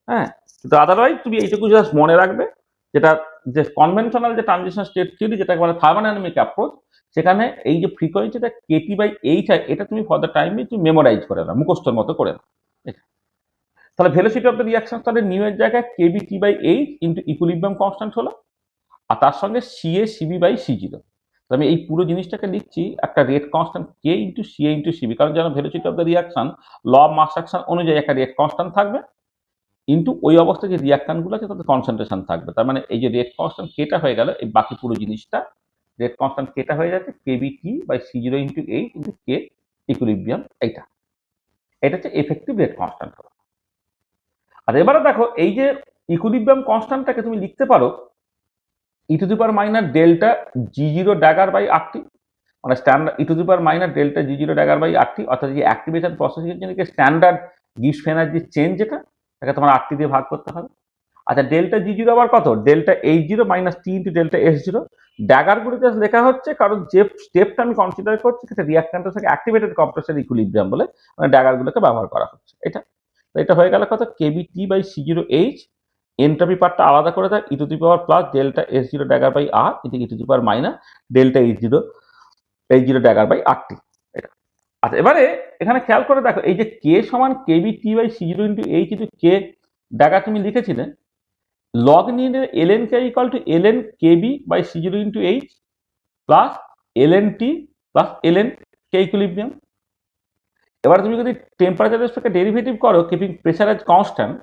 হ্যাঁ, কিন্তু আদারওয়াইজ তুমি এইটুকু জাস্ট মনে রাখবে, যেটা যে কনভেনশনাল যে ট্রানজিশন স্টেট থিওরি, যেটাকে বলে থার্মোডাইনামিক অ্যাপ্রোচ, সেখানে এই যে ফ্রিকোয়েন্সিটা কেটি বাই এইচ হয়, এটা তুমি ফর দ্য টাইম তুমি মেমোরাইজ করে নাও, মুখস্থর মতো করে নাও। তাহলে ভেলোসিটি অফ দ্য রিয়াকশন তাহলে নিউ এর জায়গায় KB T by H into equilibrium constant হলো, আর তার সঙ্গে CA CB by C zero. আমি এই পুরো জিনিসটাকে লিখছি একটা rate constant K into CA into CB, কারণ যেন velocity of the reaction law of mass action অনুযায়ী একটা রেট কনস্ট্যান্ট থাকবে, ইন্টু ওই অবস্থায় যে রিয়াকশনগুলো আছে তাদের কনসেন্ট্রেশন থাকবে। তার মানে এই যে রেট কনস্ট্যান্ট কেটা হয়ে গেল, এই বাকি পুরো জিনিসটা রেট কনস্ট্যান্ট কেটা হয়ে যাচ্ছে KB T by C zero into H into K equilibrium. এটা হচ্ছে এফেক্টিভ রেট কনস্ট্যান্ট হলো। আর এবারে দেখো, এই যে ইকুইলিব্রিয়াম কনস্ট্যান্টটাকে তুমি লিখতে পারো e to the power minus delta G zero dagger by RT, মানে standard e to the power minus delta G zero dagger by RT, অর্থাৎ যে অ্যাক্টিভেশন প্রসেসিংয়ের জন্য স্ট্যান্ডার্ড গিবস এনার্জি চেঞ্জ যেটা, তাকে তোমার আরটি দিয়ে ভাগ করতে হবে। আচ্ছা, ডেল্টা জি জিরো আবার কত? Delta H zero minus T into delta S zero. ড্যাগারগুলো জাস্ট লেখা হচ্ছে কারণ যে স্টেপটা আমি কনসিডার করছি সেটা রিয়াক্ট্যান্টের সাথে অ্যাক্টিভেটেড কম্প্রেসর ইকুইলিব্রিয়াম বলে মানে ড্যাগারগুলোকে ব্যবহার করা হচ্ছে। এটা তো এটা হয়ে গেল কত? KB T by C zero H, entropy পার্টটা আলাদা করে দেয় e to the power plus delta S zero dagger by R into e to the power minus delta H zero dagger by R T. এটা আচ্ছা, এবারে এখানে খেয়াল করে দেখো এই যে কে সমান KB T by C zero into H into K dagger তুমি লিখেছিলে, লগ নিয়ে নিলে ln K equal to ln KB by C zero into H plus ln T plus ln K equilibrium. এবার তুমি যদি টেম্পারেচার রেসপেক্টে derivative করো keeping pressure as constant,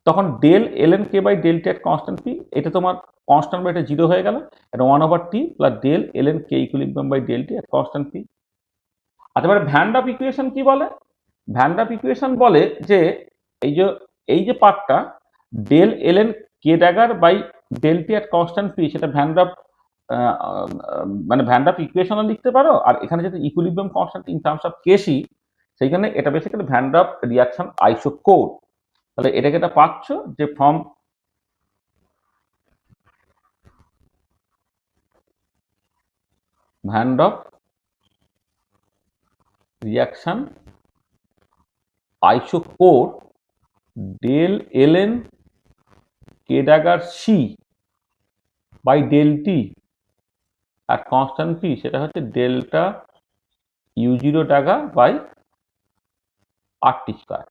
তখন del ln K by del T at constant P, এটা তোমার constant by এটা zero হয়ে গেল, এটা one over T plus del ln K equilibrium by del T at constant P. আচ্ছা, এবার ভ্যান ডাপ ইকুয়েশন কি বলে? ভ্যান ডাপ ইকুয়েশন বলে যে এই যে পার্টটা del ln K dagger by del T at constant P, সেটা ভ্যান ডাপ মানে ভ্যান ডাপ ইকুয়েশনও লিখতে পারো, আর এখানে যেহেতু equilibrium constant in terms of KC, সেইখানে এটা basically van Hoff reaction isochore. তাহলে এটাকে এটা পাচ্ছ যে from van Hoff reaction isochore del ln K dagger C by del T আর কনস্ট্যান্ট পি, সেটা হচ্ছে delta U zero dagger by R T square.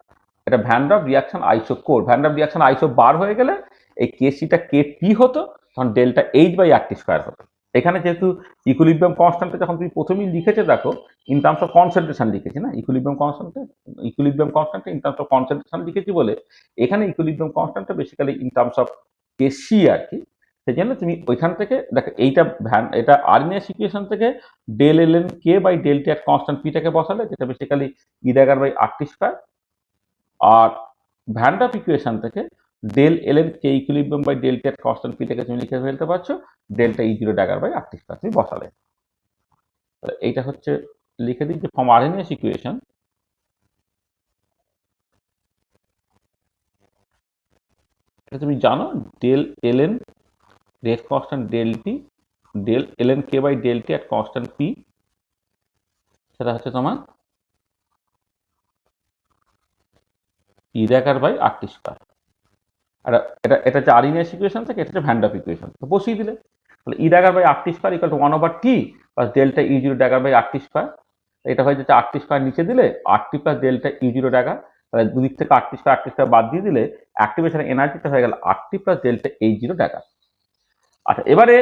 এটা ভ্যান ডাপ রিয়াকশন আইসো কোর। ভ্যান ডাপ রিয়াকশন আইসো বার হয়ে গেলে এই কেসিটা কে টি হতো, তখন delta H by R T square হতো। এখানে যেহেতু ইকুইলিব্রিয়াম কনস্ট্যান্টে যখন তুমি প্রথমেই লিখেছে দেখো ইন টার্মস অফ কনসেন্ট্রেশন লিখেছি না, ইকুইলিব্রিয়াম কনস্ট্যান্টে ইন টার্মস অফ কনসেন্ট্রেশন লিখেছি বলে এখানে ইকুইলিব্রিয়াম কনস্ট্যান্টটা basically in terms of KC আর কি। সেই জন্য তুমি ওইখান থেকে দেখো এটা আরএনএস ইকুয়েশন থেকে del ln K by del T at constant পিটাকে বসালে, যেটা basically E dagger by R T square, আর ভ্যান ডাপ ইকুয়েশন থেকে del ln K equilibrium by del T at constant পিটাকে তুমি লিখে ফেলতে পারছো delta E zero dagger by R T square তুমি বসালে। এইটা হচ্ছে লিখে দিই যে ফ্রম আরএনএস ইকুয়েশন এটা তুমি জানো del ln rate constant del T del ln K by del T at constant P, সেটা হচ্ছে তোমার E dagger by R T square. আর এটা হচ্ছে আরএনএস ইকুয়েশন থেকে, এটা হচ্ছে ভ্যান ডাপ ইকুয়েশন, তো বসিয়ে দিলে তাহলে E dagger by R T square equal to one over T plus delta E zero dagger by R T square. এটা হয়ে যাচ্ছে আর টি স্কোয়ার নিচে দিলে R T plus delta E zero dagger, তাহলে দুদিক থেকে আর টি স্কোয়ার বাদ দিয়ে দিলে অ্যাক্টিভেশন এনার্জিটা হয়ে গেল R T plus delta H zero dagger. আচ্ছা, এবারে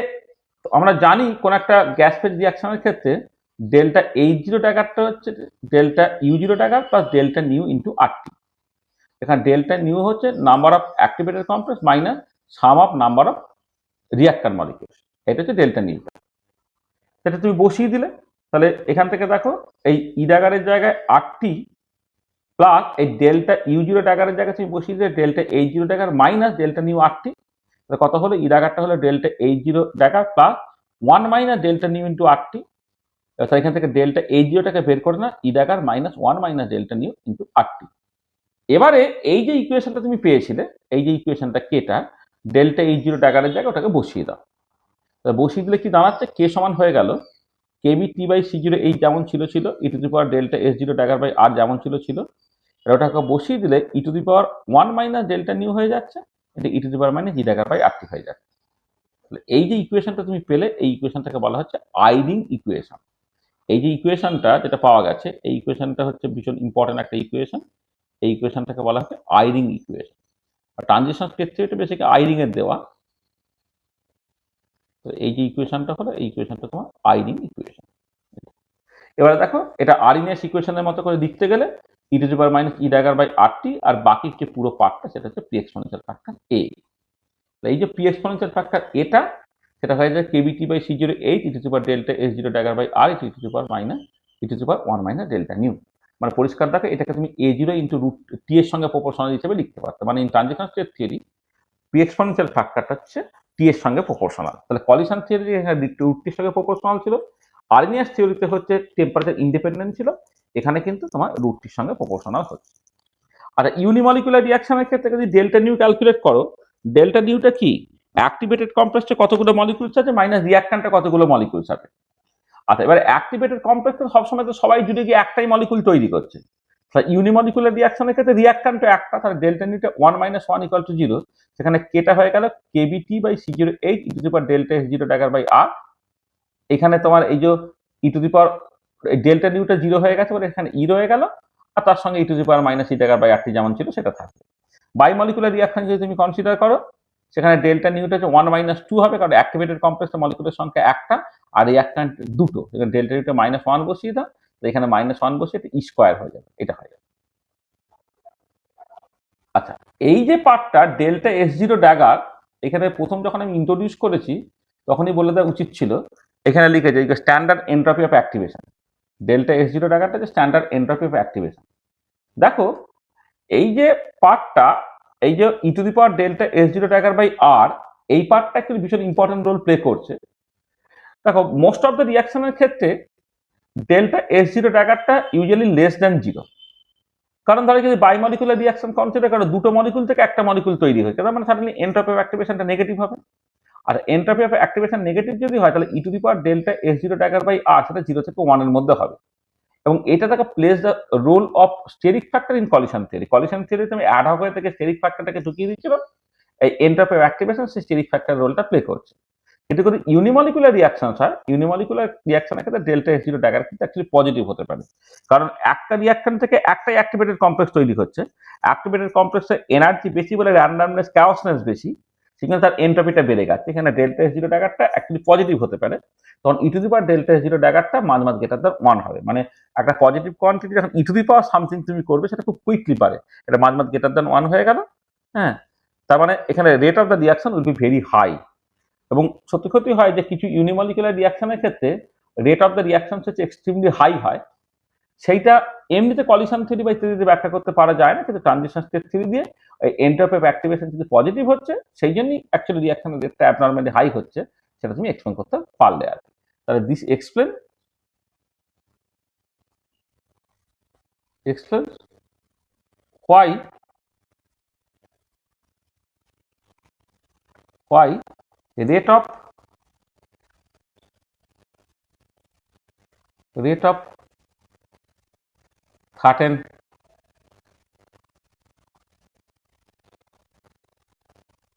আমরা জানি কোন একটা গ্যাস ফেজ রিয়াকশনের ক্ষেত্রে ডেল্টা এইচ জিরো ড্যাগারটা হচ্ছে delta U zero dagger plus delta nu into R T. এখানে ডেল্টা নিউ হচ্ছে number of activated complex minus sum of number of reactor molecules, এটা হচ্ছে ডেল্টা নিউ। সেটা তুমি বসিয়ে দিলে, তাহলে এখান থেকে দেখো এই ই ড্যাগারের জায়গায় আর টি প্লাস এই ডেল্টা ইউ জিরো ড্যাগারের জায়গায় তুমি বসিয়ে দিলে delta H zero dagger minus delta nu R T. কত হলো? ই ড্যাগারটা হলো delta H zero dagger plus one minus delta nu into R T. এখান থেকে ডেল্টা এইচ জিরোটাকে বের করে না, E dagger minus one minus delta nu into R T. এবারে এই যে ইকুয়েশনটা তুমি পেয়েছিলে, এই যে ইকুয়েশনটা কেটা ডেল্টা এইচ জিরো ড্যাগারের জায়গায় ওটাকে বসিয়ে দাও। বসিয়ে দিলে কি দাঁড়াচ্ছে? কে সমান হয়ে গেল KB T by C zero H যেমন ছিল e to the power delta S zero dagger by R যেমন ছিল ওটাকে বসিয়ে দিলে e to the power one minus delta nu হয়ে যাচ্ছে, এটা e to the power minus G dagger by R T হয়ে যাচ্ছে। এই যে ইকুয়েশনটা তুমি পেলে এই ইকুয়েশনটাকে বলা হচ্ছে আইরিং ইকুয়েশন। এই যে ইকুয়েশনটা যেটা পাওয়া গেছে এই ইকুয়েশনটা হচ্ছে ভীষণ ইম্পর্টেন্ট একটা ইকুয়েশন। এই ইকুয়েশনটাকে বলা হচ্ছে আইরিং ইকুয়েশন। আর ট্রানজিশন ক্ষেত্রে এটা বেসিক্যালি আইরিং এর দেওয়া। তো এই যে ইকুয়েশনটা হলো এই ইকুয়েশনটা তোমার আইরিং ইকুয়েশন। এবারে দেখো এটা আরএনএস ইকুয়েশনের মতো করে লিখতে গেলে e to the power minus E dagger by R T, আর বাকি যে পুরো পার্টটা সেটা হচ্ছে পি এক্সপোনেনশিয়াল ফ্যাক্টর এ। এই যে পি এক্সপোনেনশিয়াল ফ্যাক্টর এটা সেটা হয়ে যায় KB T by C zero H e to the power delta S zero dagger by R e to the power minus e to the power one minus delta nu. মানে পরিষ্কার দেখো এটাকে তুমি A0 into root টি এর সঙ্গে proportional হিসেবে লিখতে পারতো, মানে in transition state theory P exponential ফ্যাক্টরটা হচ্ছে টি এর সঙ্গে প্রপোর্শনাল। তাহলে কলিশন থিওরি এখানে রুট টির সঙ্গে প্রপোর্শনাল ছিল, আর্নিয়াস থিওরিতে হচ্ছে টেম্পারেচার ইন্ডিপেন্ডেন্ট ছিল, এখানে কিন্তু তোমার রুট টির সঙ্গে প্রপোর্শনাল হচ্ছে। আর ইউনিমলিকুলার রিঅ্যাকশনের ক্ষেত্রে যদি ডেল্টা নিউ ক্যালকুলেট করো, ডেল্টা নিউটা কি, অ্যাক্টিভেটেড কমপ্লেক্সে কতগুলো মলিকুলস আছে মাইনাস রিঅ্যাক্ট্যান্টে কতগুলো মলিকুলস আছে। আচ্ছা, এবার অ্যাক্টিভেটেড কমপ্লেক্সে সবসময় তো সবাই জুড়ে গিয়ে একটাই মলিকুল তৈরি করছে, ইউনিমলিকুলার রিঅ্যাকশনের ক্ষেত্রে রিঅ্যাক্ট্যান্ট একটা, তাহলে ডেল্টা নিউটা 1 - 1 = 0, সেখানে কেটা হয়ে গেল kBT/C08 e to the power delta S0 dagger by R. এখানে তোমার এই যে e to the power delta নিউটা 0 হয়ে গেছে বলে এখানে ই রয়ে গেল, আর তার সঙ্গে e to the power -e dagger by R যেমন ছিল সেটা থাকবে। বাইমলিকুলার রিঅ্যাকশন যদি তুমি কনসিডার করো, সেখানে ডেল্টা নিউটা হচ্ছে 1 - 2 হবে, কারণ অ্যাক্টিভেটেড কমপ্লেক্সের মলিকুলের সংখ্যা একটা আর রিঅ্যাক্ট্যান্ট দুটো, এখানে ডেল্টা নিউটা -1 বসিয়ে দাও, এখানে -1 বসিয়ে এটা ই স্কোয়ার হয়ে যাবে, এটা হয়ে যাবে। আচ্ছা, এই যে পার্টটা ডেল্টা S0 ড্যাগার, এখানে প্রথম যখন আমি ইন্ট্রোডিউস করেছি তখনই বলে দেওয়া উচিত ছিল, এখানে লিখেছে standard entropy of activation, delta S0 ড্যাগারটা যে স্ট্যান্ডার্ড এন্ট্রপি অফ অ্যাক্টিভেশন। দেখো এই যে পার্টটা, এই যে e to the power delta S0 dagger by R, এই পার্টটা কিন্তু ভীষণ ইম্পর্টেন্ট রোল প্লে করছে। দেখো মোস্ট অফ দ্য রিঅ্যাকশনের ক্ষেত্রে ডেল্টা S0 ড্যাগারটা ইউজুয়ালি লেস দ্যান 0, কারণ ধরো যদি বাইমলিকুলার রিঅ্যাকশন কনসিডার করো, দুটো মলিকুল থেকে একটা মলিকুল তৈরি হয়েছে, তার মানে সাডেনলি এন্ট্রপি অফ অ্যাক্টিভেশনটা নেগেটিভ হবে। আর এন্ট্রপি অফ অ্যাক্টিভেশন নেগেটিভ যদি হয়, তাহলে e to the power delta S0 dagger by R সেটা 0 থেকে 1 এর মধ্যে হবে। এবং এটা তাকে plays the role of steric factor in collision theory. Collision থিওরিতে আমি অ্যাড হয়ে থেকে স্টেরিক ফ্যাক্টরটাকে ঢুকিয়ে দিচ্ছিলাম, এই এন্ট্রপি অফ অ্যাক্টিভেশন সেই স্টেরিক ফ্যাক্টর রোলটা প্লে করছে। কিন্তু যদি ইউনিমলিকুলার রিঅ্যাকশন হয়, ইউনিমলিকুলার রিঅ্যাকশনের ক্ষেত্রে ডেল্টা S0 ড্যাগার কিন্তু অ্যাকচুয়ালি পজিটিভ হতে পারে, কারণ একটা রিঅ্যাকশন থেকে একটাই অ্যাক্টিভেটেড কমপ্লেক্স তৈরি হচ্ছে, অ্যাক্টিভেটেড কমপ্লেক্সের এনার্জি বেশি বলে র্যান্ডামনেস চাওসনেস বেশি, সেখানে তার এন্ট্রপিটা বেড়ে গেছে, এখানে ডেল্টা S0 ড্যাগারটা অ্যাকচুয়ালি পজিটিভ হতে পারে, তখন ই to the power delta S0 ড্যাগারটা মাঝ মাঝ গ্রেটার দ্যান 1 হবে। মানে একটা পজিটিভ কোয়ান্টিটি যখন ই টু দি পাওয়ার সামথিং তুমি করবে, সেটা খুব কুইকলি পারে, এটা মাঝ মাঝ গ্রেটার দ্যান 1 হয়ে গেল। হ্যাঁ, তার মানে এখানে rate of the reaction will be very high. এবং সত্যি সত্যি হয় যে কিছু ইউনিমলিকুলার রিঅ্যাকশনের ক্ষেত্রে রেট অফ দ্য রিঅ্যাকশন হচ্ছে এক্সট্রিমলি হাই হয়, সেইটা এমনিতে কলিশন থিওরি বা ইত্যাদিতে ব্যাখ্যা করতে পারা যায় না, কিন্তু ট্রানজিশন স্টেট থিওরি দিয়ে এন্ট্রপি অফ অ্যাক্টিভেশন যদি পজিটিভ হচ্ছে, সেই জন্যই অ্যাকচুয়ালি রিঅ্যাকশনের রেটটা অ্যাবনর্মালি হাই হচ্ছে, সেটা তুমি এক্সপ্লেন করতে পারলে আর কি। তাহলে this explain why rate of certain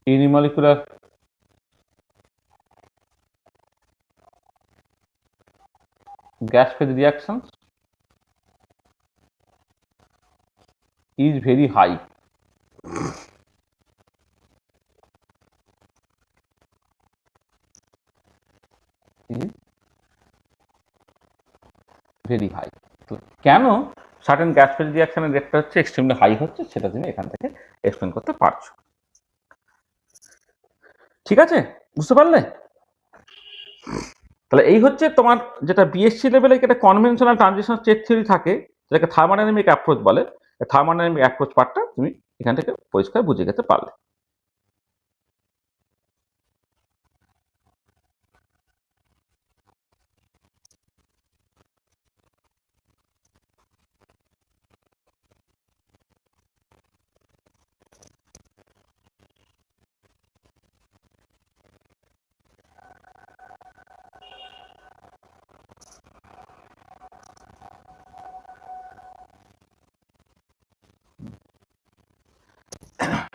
unimolecular gas phase reactions is very high. Very high. কেন সার্টেন গ্যাস ফেজ রিঅ্যাকশনের রেটটা হচ্ছে এক্সট্রিমলি হাই হচ্ছে, সেটা তুমি এখান থেকে এক্সপ্লেন করতে পারছো। ঠিক আছে, বুঝতে পারলে? তাহলে এই হচ্ছে তোমার যেটা বিএসসি লেভেলে একটা কনভেনশনাল ট্রানজিশন স্টেট থিওরি থাকে, যেটাকে থার্মোডাইনামিক অ্যাপ্রোচ বলে। থার্মোডাইনামিক অ্যাপ্রোচ পার্টটা তুমি এখান থেকে পরিষ্কার বুঝে যেতে পারলে।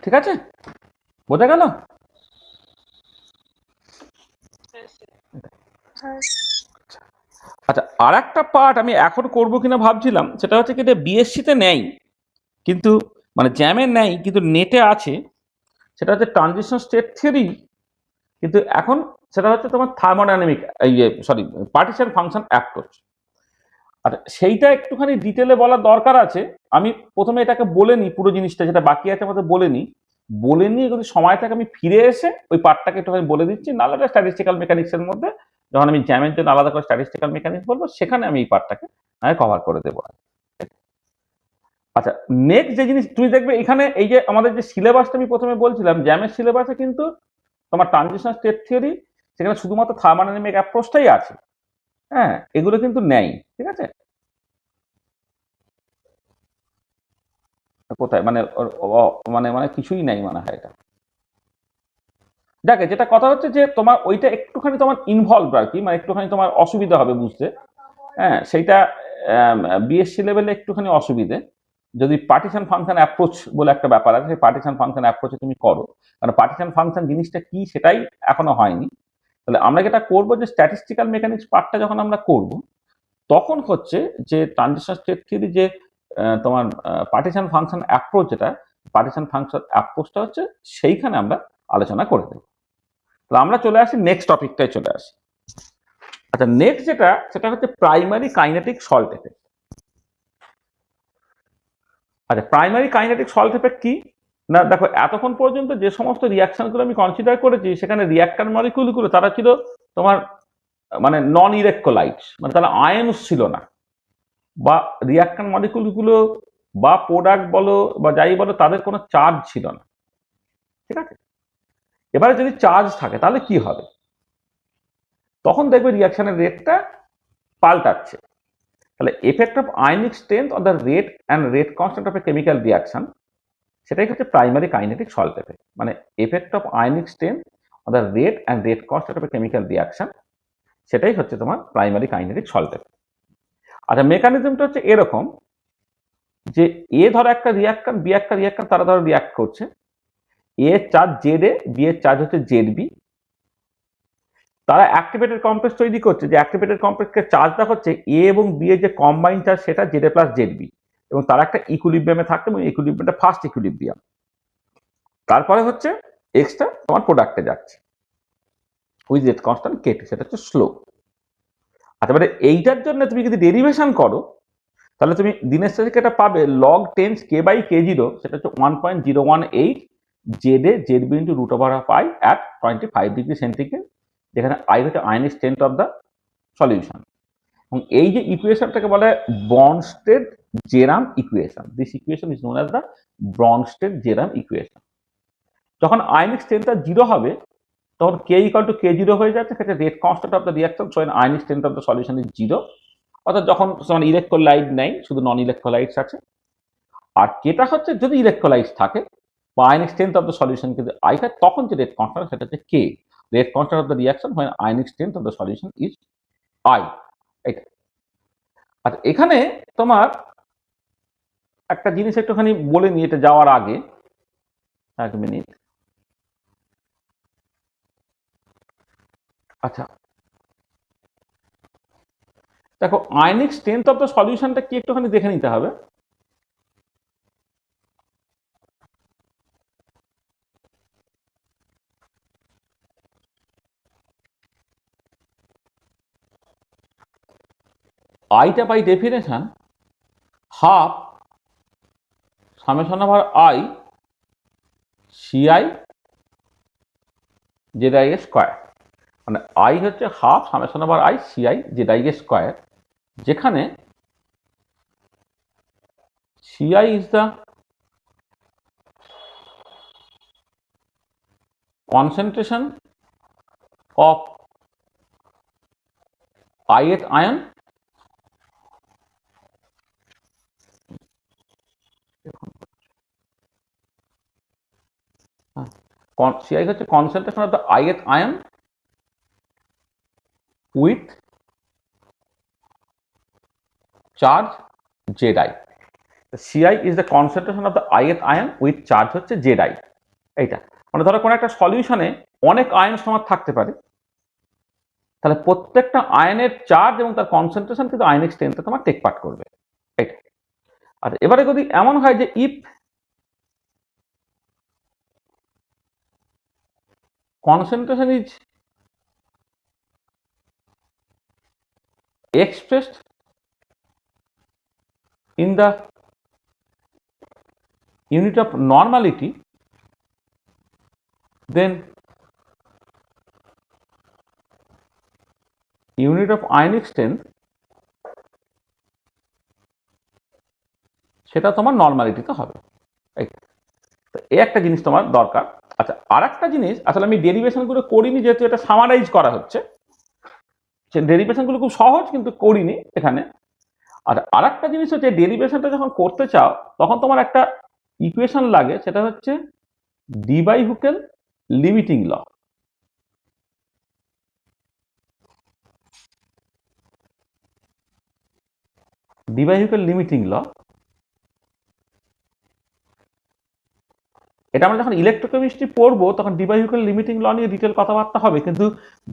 ঠিক আছে, বোঝা গেল? আচ্ছা, আর একটা পার্ট আমি এখন করবো কিনা ভাবছিলাম, সেটা হচ্ছে কি, বিএসসিতে নেই কিন্তু মানে জ্যামে নেই কিন্তু নেটে আছে, সেটা হচ্ছে ট্রানজিশন স্টেট থিওরি, কিন্তু এখন সেটা হচ্ছে তোমার থার্মোডাইনামিক পার্টিশন ফাংশন অ্যাপ্রোচ। আর সেইটা একটুখানি ডিটেলে বলার দরকার আছে। আমি প্রথমে এটাকে বলে নিই, পুরো জিনিসটা যেটা বাকি আছে আমাদের বলে নিই যদি সময় থাকে আমি ফিরে এসে ওই পার্টটাকে একটুখানি বলে দিচ্ছি, নাহলে স্ট্যাটিস্টিক্যাল মেকানিক্সের মধ্যে যখন আমি জ্যামের জন্য আলাদা করে স্ট্যাটিস্টিক্যাল মেকানিক্স বলবো, সেখানে আমি এই পার্টটাকে কভার করে দেবো। আচ্ছা, নেক্সট যে জিনিস তুমি দেখবে এখানে, এই যে আমাদের যে সিলেবাসটা আমি প্রথমে বলছিলাম, জ্যামের সিলেবাসে কিন্তু তোমার ট্রানজিশন স্টেট থিওরি, সেখানে শুধুমাত্র থার্মোডাইনামিক অ্যাপ্রোচটাই আছে। হ্যাঁ, এগুলো কিন্তু নেই। ঠিক আছে, কোথায় মানে মানে মানে কিছুই নেই মনে হয় এটা। দেখে যেটা কথা হচ্ছে যে তোমার ওইটা একটুখানি তোমার ইনভলভ আর কি, মানে একটুখানি তোমার অসুবিধা হবে বুঝতে। হ্যাঁ, সেইটা বিএসসি লেভেলে একটুখানি অসুবিধে। যদি পার্টিশন ফাংশন অ্যাপ্রোচ বলে একটা ব্যাপার আছে, সেই পার্টিশন ফাংশন অ্যাপ্রোচে তুমি করো, কারণ পার্টিশন ফাংশন জিনিসটা কি সেটাই এখনো হয়নি। তাহলে আমরা যেটা করবো যে স্ট্যাটিস্টিক্যাল মেকানিক্স পার্টটা যখন আমরা করব, তখন হচ্ছে যে ট্রানজিশন স্টেট থিওরি যে তোমার পার্টিশন ফাংশন অ্যাপ্রোচ, যেটা পার্টিশন ফাংশন অ্যাপ্রোচটা হচ্ছে, সেইখানে আমরা আলোচনা করে দেবো। তাহলে আমরা চলে আসি নেক্সট টপিকটায় চলে আসি। আচ্ছা, নেক্সট যেটা, সেটা হচ্ছে প্রাইমারি কাইনেটিক সল্ট এফেক্ট। আচ্ছা, প্রাইমারি কাইনেটিক সল্ট এফেক্ট কি না, দেখো এতক্ষণ পর্যন্ত যে সমস্ত রিয়াকশনগুলো আমি কনসিডার করেছি, সেখানে রিয়াক্টর মলিকিউলগুলো তারা ছিল তোমার মানে নন ইলেকট্রোলাইটস, মানে তারা আয়নস ছিল না, বা রিয়াক্টর মলিকিউলগুলো বা প্রোডাক্ট বলো বা যাই বলো, তাদের কোনো চার্জ ছিল না। ঠিক আছে, এবারে যদি চার্জ থাকে তাহলে কি হবে, তখন দেখবে রিয়াকশনের রেটটা পাল্টাচ্ছে। তাহলে effect of ionic strength on the rate and rate constant of a chemical reaction, সেটাই হচ্ছে প্রাইমারি কাইনেটিক সল্ট এফেক্ট। মানে effect of ionic strength on the rate and rate constant of a chemical reaction, সেটাই হচ্ছে তোমার primary kinetic salt effect. আচ্ছা, মেকানিজমটা হচ্ছে এরকম যে এ ধরো একটা রিয়াক্টর, বি একটা রিয়াক্টর, তারা ধরো রিয়াক্ট করছে। এ এর চার্জ জেড এ, বি এর চার্জ হচ্ছে জেড বি। তারা অ্যাক্টিভেটেড কমপ্লেক্স তৈরি করছে, যে অ্যাক্টিভেটেড কমপ্লেক্সের চার্জটা হচ্ছে এ এবং বি এর যে কম্বাইন চার্জ, সেটা জেড এ প্লাস জেড বি, এবং তারা একটা ইকুইলিব্রিয়ামে থাকছে, এবং ইকুইলিব্রিয়ামটা ফার্স্ট ইকুইলিব্রিয়াম। তারপরে হচ্ছে এক্সটা তোমার প্রোডাক্টে যাচ্ছে উইথ রেট কনস্ট্যান্ট কেটি, সেটা হচ্ছে স্লো। আচ্ছা, এবারে এইটার জন্য তুমি যদি ডেরিভেশন করো, তাহলে তুমি দিনের শেষে এটা পাবে log tens K by K zero, সেটা হচ্ছে 1.018 Z A Z B into root over of I at 25 degree centigrade, যেখানে আই হচ্ছে ionic strength of the solution. এবং এই যে ইকুয়েশনটাকে বলে ব্রনস্টেড জেরাম ইকুয়েশন। This equation is known as the Bronsted Bjerrum equation. যখন আয়নিক স্ট্রেংথটা জিরো হবে, তখন K equal to K zero হয়ে যাচ্ছে, সেটা rate constant of the reaction, so ionic strength of the solution is zero. অর্থাৎ যখন ইলেকট্রোলাইট নেই, শুধু নন ইলেকট্রোলাইটস আছে। আর কেটা হচ্ছে যদি ইলেকট্রোলাইটস থাকে বা ionic strength of the solution কিন্তু আই হয়, তখন যে রেট কনস্ট্যান্ট, সেটা হচ্ছে K, rate constant of the reaction হয় ionic strength of the solution is I. এটা আচ্ছা, এখানে তোমার একটা জিনিস একটুখানি বলে নিই এটা যাওয়ার আগে, এক মিনিট। আচ্ছা, দেখো আয়নিক স্ট্রেংথ অফ দ্য সলিউশনটা কি একটুখানি দেখে নিতে হবে। আইটা by definition half summation over I CI Z I square, মানে আই হচ্ছে half summation over I CI Z I square, যেখানে CI is the concentration of ith ion CI হচ্ছে concentration of the ith ion with charge Zi. The CI is the concentration of the ith ion with charge হচ্ছে Zi। এইটা মানে ধরো কোনো একটা সলিউশনে অনেক ion তোমার থাকতে পারে, তাহলে প্রত্যেকটা আয়নের চার্জ এবং তার কনসেন্ট্রেশন কিন্তু আয়নিক স্ট্রেংথে তোমার টেক পার্ট করবে। এটা আর এবারে যদি এমন হয় যে if concentration is expressed in the unit of normality, then unit of ionic strength সেটা তোমার নর্মালিটিতে হবে। তো এই একটা জিনিস তোমার দরকার। আচ্ছা, আর একটা জিনিস, আসলে আমি ডেরিভেশনগুলো করিনি যেহেতু এটা সামারাইজ করা হচ্ছে, সে ডেরিভেশনগুলো খুব সহজ কিন্তু করিনি এখানে। আর একটা জিনিস হচ্ছে ডেরিভেশনটা যখন করতে চাও তখন তোমার একটা ইকুয়েশন লাগে, সেটা হচ্ছে Debye Huckel limiting law. Debye Huckel limiting law, এটা আমরা যখন ইলেকট্রোকেমিস্ট্রি পড়বো তখন Debye Huckel limiting law নিয়ে ডিটেল কথাবার্তা হবে, কিন্তু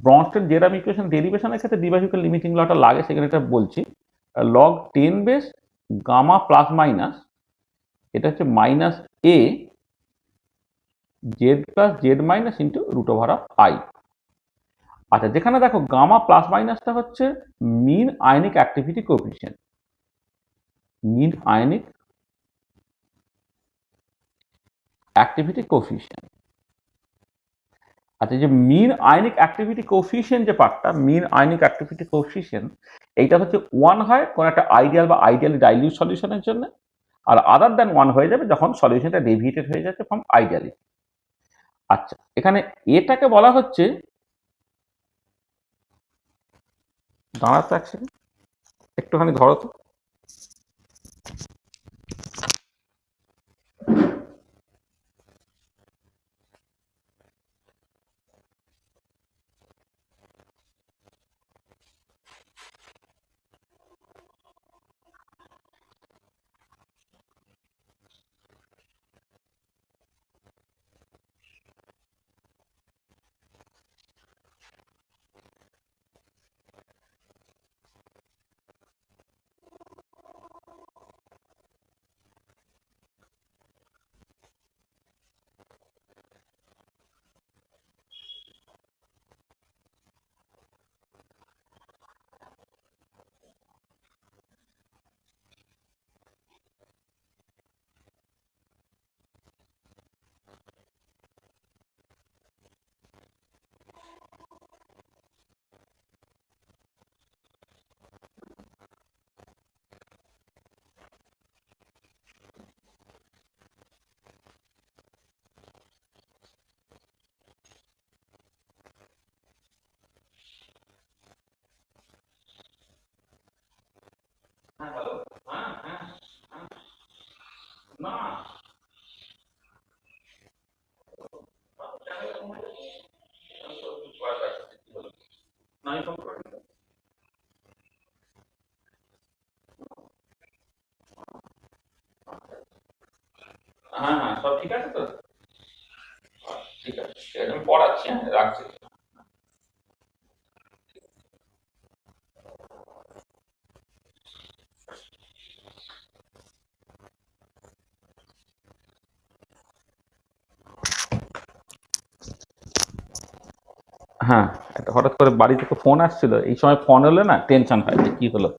ব্রনস্টেড জেরাম ইকুয়েশন ডেরিভেশনের ক্ষেত্রে ডি বাই হুকেল লিমিটিং লটা লাগে, সেখানে এটা বলছি। Log 10 base gamma plus minus, এটা হচ্ছে minus A Z plus Z minus into root over of I. আচ্ছা, যেখানে দেখো গামা প্লাস মাইনাসটা হচ্ছে mean ionic activity coefficient, mean ionic activity coefficient. আচ্ছা, যে মিন আয়নিক অ্যাক্টিভিটি কোএফিসিয়েন্ট যে পার্টটা, মিন আয়নিক অ্যাক্টিভিটি কোএফিসিয়েন্ট, এইটা হচ্ছে 1 হয় কোন একটা আইডিয়াল বা আইডিয়ালি ডাইলিউট সলিউশনের জন্য, আর আদার দ্যান 1 হয়ে যাবে যখন সলিউশনটা ডেভিয়েটেড হয়ে যাচ্ছে ফ্রম আইডিয়ালি। আচ্ছা, এখানে এটাকে বলা হচ্ছে, দাঁড়াতো এক সেকেন্ড, একটুখানি ধরো তো। হ্যাঁ, হ্যালো। হ্যাঁ, হ্যাঁ, হ্যাঁ। না, না, আমি ফোন করি। হ্যাঁ, হ্যাঁ, সব ঠিক আছে তো? ঠিক আছে, ঠিক আছে, আমি পড়াচ্ছি, হ্যাঁ, রাখছি। হ্যাঁ, একটা হঠাৎ করে বাড়ি থেকে ফোন আসছিল, এই সময় ফোন হলে না টেনশন হয় যে কি হলো,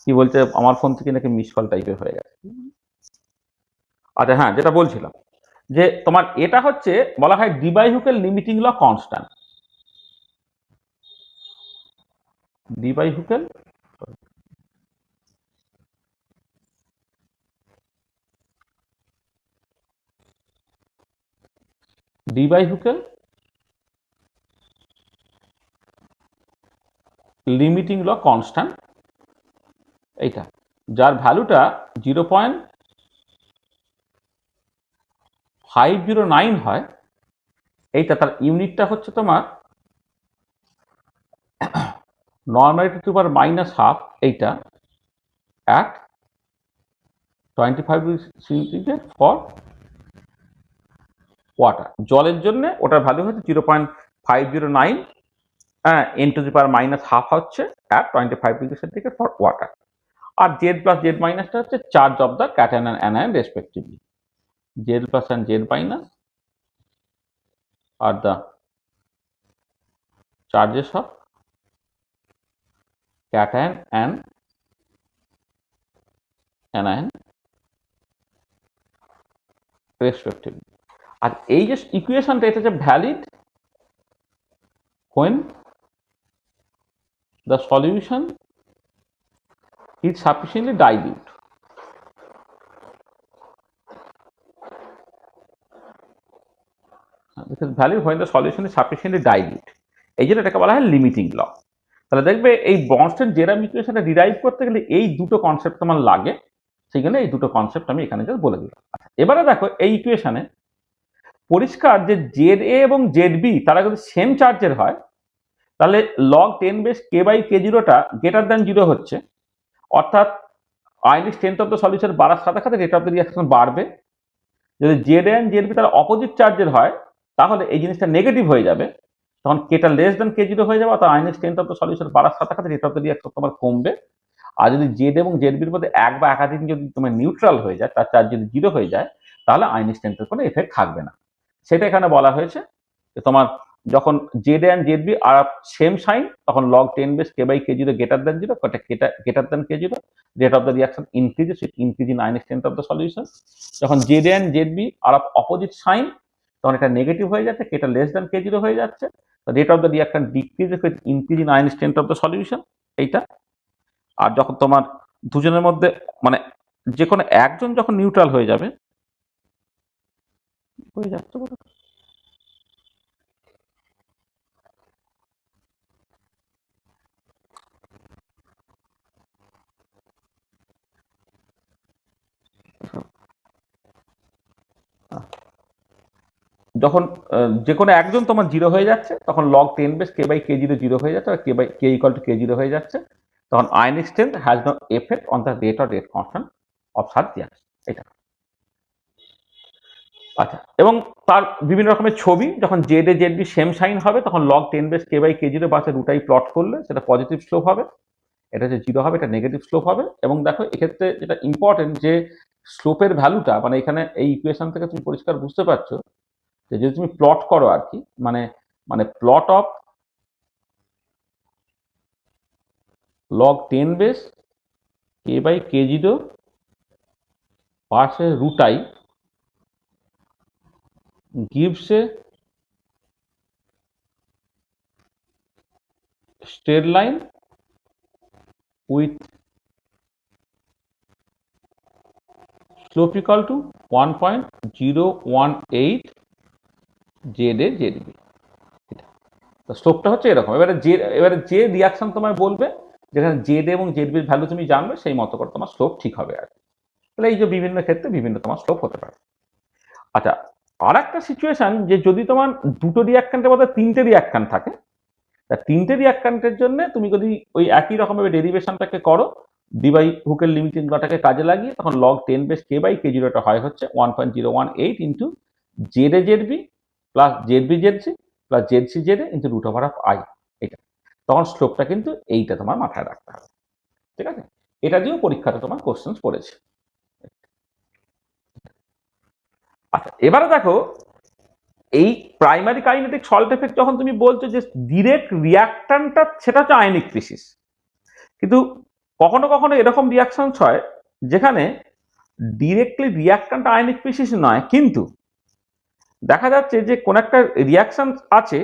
কি বলছে, আমার ফোন থেকে নাকি মিস কল টাইপের হয়ে গেছে। আচ্ছা, হ্যাঁ, যেটা বলছিলাম যে তোমার এটা হচ্ছে বলা হয় Debye Huckel limiting law constant. Debye Huckel Debye Huckel limiting law constant, এইটা যার ভ্যালুটা 0.509 হয়, এইটা তার ইউনিটটা হচ্ছে তোমার normality to power minus half, এইটা at 25 degree centigrade for water. জলের জন্য ওটার ভ্যালু হচ্ছে 0.509, N to the power minus half হচ্ছে at 25 degree centigrade for water. আর জেড প্লাস জেড মাইনাসটা হচ্ছে charge of the cation and anion respectively. Z plus and Z minus are the charges of cation and anion respectively. আর এই যে ইকুয়েশনটা, এটা হচ্ছে valid when the solution is sufficiently dilute, because value when the solution is sufficiently dilute, এই জন্য এটাকে বলা হয় লিমিটিং ল। তাহলে দেখবে এই বর্নস্টেইন জেরাম ইকুয়েশনটা ডিরাইভ করতে গেলে এই দুটো কনসেপ্ট তোমার লাগে, সেই জন্য এই দুটো কনসেপ্ট আমি এখানে জাস্ট বলে দিলাম। আচ্ছা, এবারে দেখো এই ইকুয়েশনে পরিষ্কার যে জেড এ এবং জেড বি তারা যদি সেম চার্জের হয়, তাহলে log 10 base K by K জিরোটা গ্রেটার দ্যান জিরো হচ্ছে, অর্থাৎ আইনের স্ট্রেংথ অফ দ্য সলিউশন বাড়ার সাথে সাথে রেট অফ দ্য রিঅ্যাকশন বাড়বে। যদি Z A and Z B তারা অপোজিট চার্জের হয়, তাহলে এই জিনিসটা নেগেটিভ হয়ে যাবে, তখন কেটা লেস দেন কে জিরো হয়ে যাবে, অর্থাৎ আইনের স্ট্রেংথ অফ দ্য সলিউশন বাড়ার সাথে সাথে রেট অফ দ্য রিঅ্যাকশন তোমার কমবে। আর যদি জেড এবং জেড বির মধ্যে এক বা একাধিক যদি তোমার নিউট্রাল হয়ে যায়, তার চার্জ যদি জিরো হয়ে যায়, তাহলে আইনের স্ট্রেংথের কোনো এফেক্ট থাকবে না। সেটা এখানে বলা হয়েছে যে তোমার যখন Z A and Z B are same sign, তখন log 10 base K by K zero greater than zero, greater than K zero, rate of the reaction increases with increase in আইনের স্ট্রেংথ অফ দ্য সলিউশন। যখন Z A and Z B are opposite sign, তখন এটা negative হয়ে যাচ্ছে, কেটা less than কে zero হয়ে যাচ্ছে, rate of the reaction decreases with increase in আইনের স্ট্রেংথ অফ দ্য সলিউশন, এইটা। আর যখন তোমার দুজনের মধ্যে মানে যে কোনো একজন যখন নিউট্রাল হয়ে যাবে, হয়ে যাচ্ছে বলো। যখন যে কোনো একজন তোমার জিরো হয়ে যাচ্ছে, তখন log 10 base K by K zero zero হয়ে যাচ্ছে, আর k by k equal to K zero হয়ে যাচ্ছে, তখন ionic strength has no effect on the rate or rate constant of such reaction, এটা। আচ্ছা, এবং তার বিভিন্ন রকমের ছবি, যখন Z A Z B same sign হবে, তখন log 10 base K by K zero বাসে দুটাই প্লট করলে সেটা পজিটিভ স্লোপ হবে, এটা যে জিরো হবে এটা নেগেটিভ স্লোপ হবে। এবং দেখো এক্ষেত্রে যেটা ইম্পর্টেন্ট, যে স্লোপের ভ্যালুটা মানে এখানে এই ইকুয়েশন থেকে তুমি পরিষ্কার বুঝতে পারছো যে যদি তুমি প্লট করো আর কি, মানে মানে plot of log 10 base K by K zero পাশে root I gives a straight line with slope equal to 1.018 Z A Z B. তো স্লোপটা হচ্ছে এরকম। এবারে যে রিয়াকশন তোমায় বলবে, যেখানে জেড এবং জেড বির ভ্যালু তুমি জানবে, সেই মতো করে তোমার স্লোপ ঠিক হবে আর কি। তাহলে এই যে বিভিন্ন ক্ষেত্রে বিভিন্ন তোমার স্লোপ হতে পারে। আচ্ছা, আর একটা সিচুয়েশন, যে যদি তোমার দুটো রিয়াক্ট্যান্টের মধ্যে তিনটে রিয়াক্ট্যান্ট থাকে, তা তিনটে রিয়াক্ট্যান্টের জন্য তুমি যদি ওই একই রকমভাবে ডেরিভেশনটাকে করো, ডি বাই হুকের লিমিটিং লটাকে কাজে লাগিয়ে, তখন log 10 base K by K জিরোটা হয় হচ্ছে 1.018 into Z A Z B plus Z B Z C plus Z C Z A into root over of I, এটা। তখন স্লোপটা কিন্তু এইটা তোমার মাথায় রাখতে হবে, ঠিক আছে? এটা দিয়েও পরীক্ষাতে তোমার কোশ্চেন পড়েছে। আচ্ছা, এবারে দেখো এই প্রাইমারি কাইনেটিক সল্ট এফেক্ট যখন তুমি বলছো যে ডিরেক্ট রিয়াক্ট্যান্টটা, সেটা হচ্ছে আয়নিক স্পিসিস। কিন্তু কখনো কখনো এরকম রিয়াকশন হয় যেখানে ডিরেক্টলি রিয়াক্ট্যান্ট আয়নিক স্পিসিস নয়, কিন্তু দেখা যাচ্ছে যে কোন একটা রিয়াকশন আছে,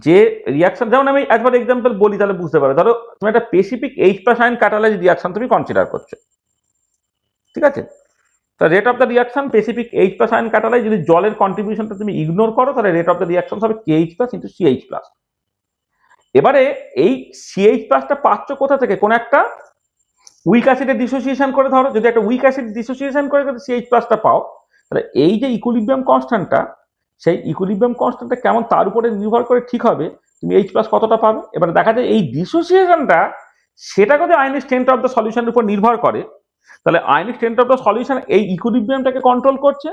যে রিয়াকশন, যেমন আমি একবার এক্সাম্পল বলি তাহলে বুঝতে পারো। ধরো তুমি একটা specific H plus ion catalyse reaction তুমি কনসিডার করছো, ঠিক আছে? তো rate of the reaction specific H plus ion catalyse, যদি জলের কন্ট্রিবিউশনটা তুমি ইগনোর করো, তাহলে রেট অফ দ্য রিয়াকশন হবে KH plus into CH plus. এবারে এই সিএইচ প্লাসটা পাচ্ছ কোথা থেকে? কোন একটা উইক অ্যাসিডের ডিসোসিয়েশন করে, ধরো যদি একটা উইক অ্যাসিড ডিসোসিয়েশন করে যদি সিএইচ প্লাসটা পাও, তাহলে এই যে ইকুইলিব্রিয়াম কনস্ট্যান্টটা, সেই ইকুইলিব্রিয়াম কনস্ট্যান্টটা কেমন তার উপরে নির্ভর করে ঠিক হবে তুমি এইচ প্লাস কতটা পাবে। এবার দেখা যায় এই ডিসোসিয়েশনটা, সেটা যদি আয়নিক স্ট্রেংথ অফ দ্য সলিউশনের উপর নির্ভর করে, তাহলে ionic strength of the solution এই ইকুইলিব্রিয়ামটাকে কন্ট্রোল করছে।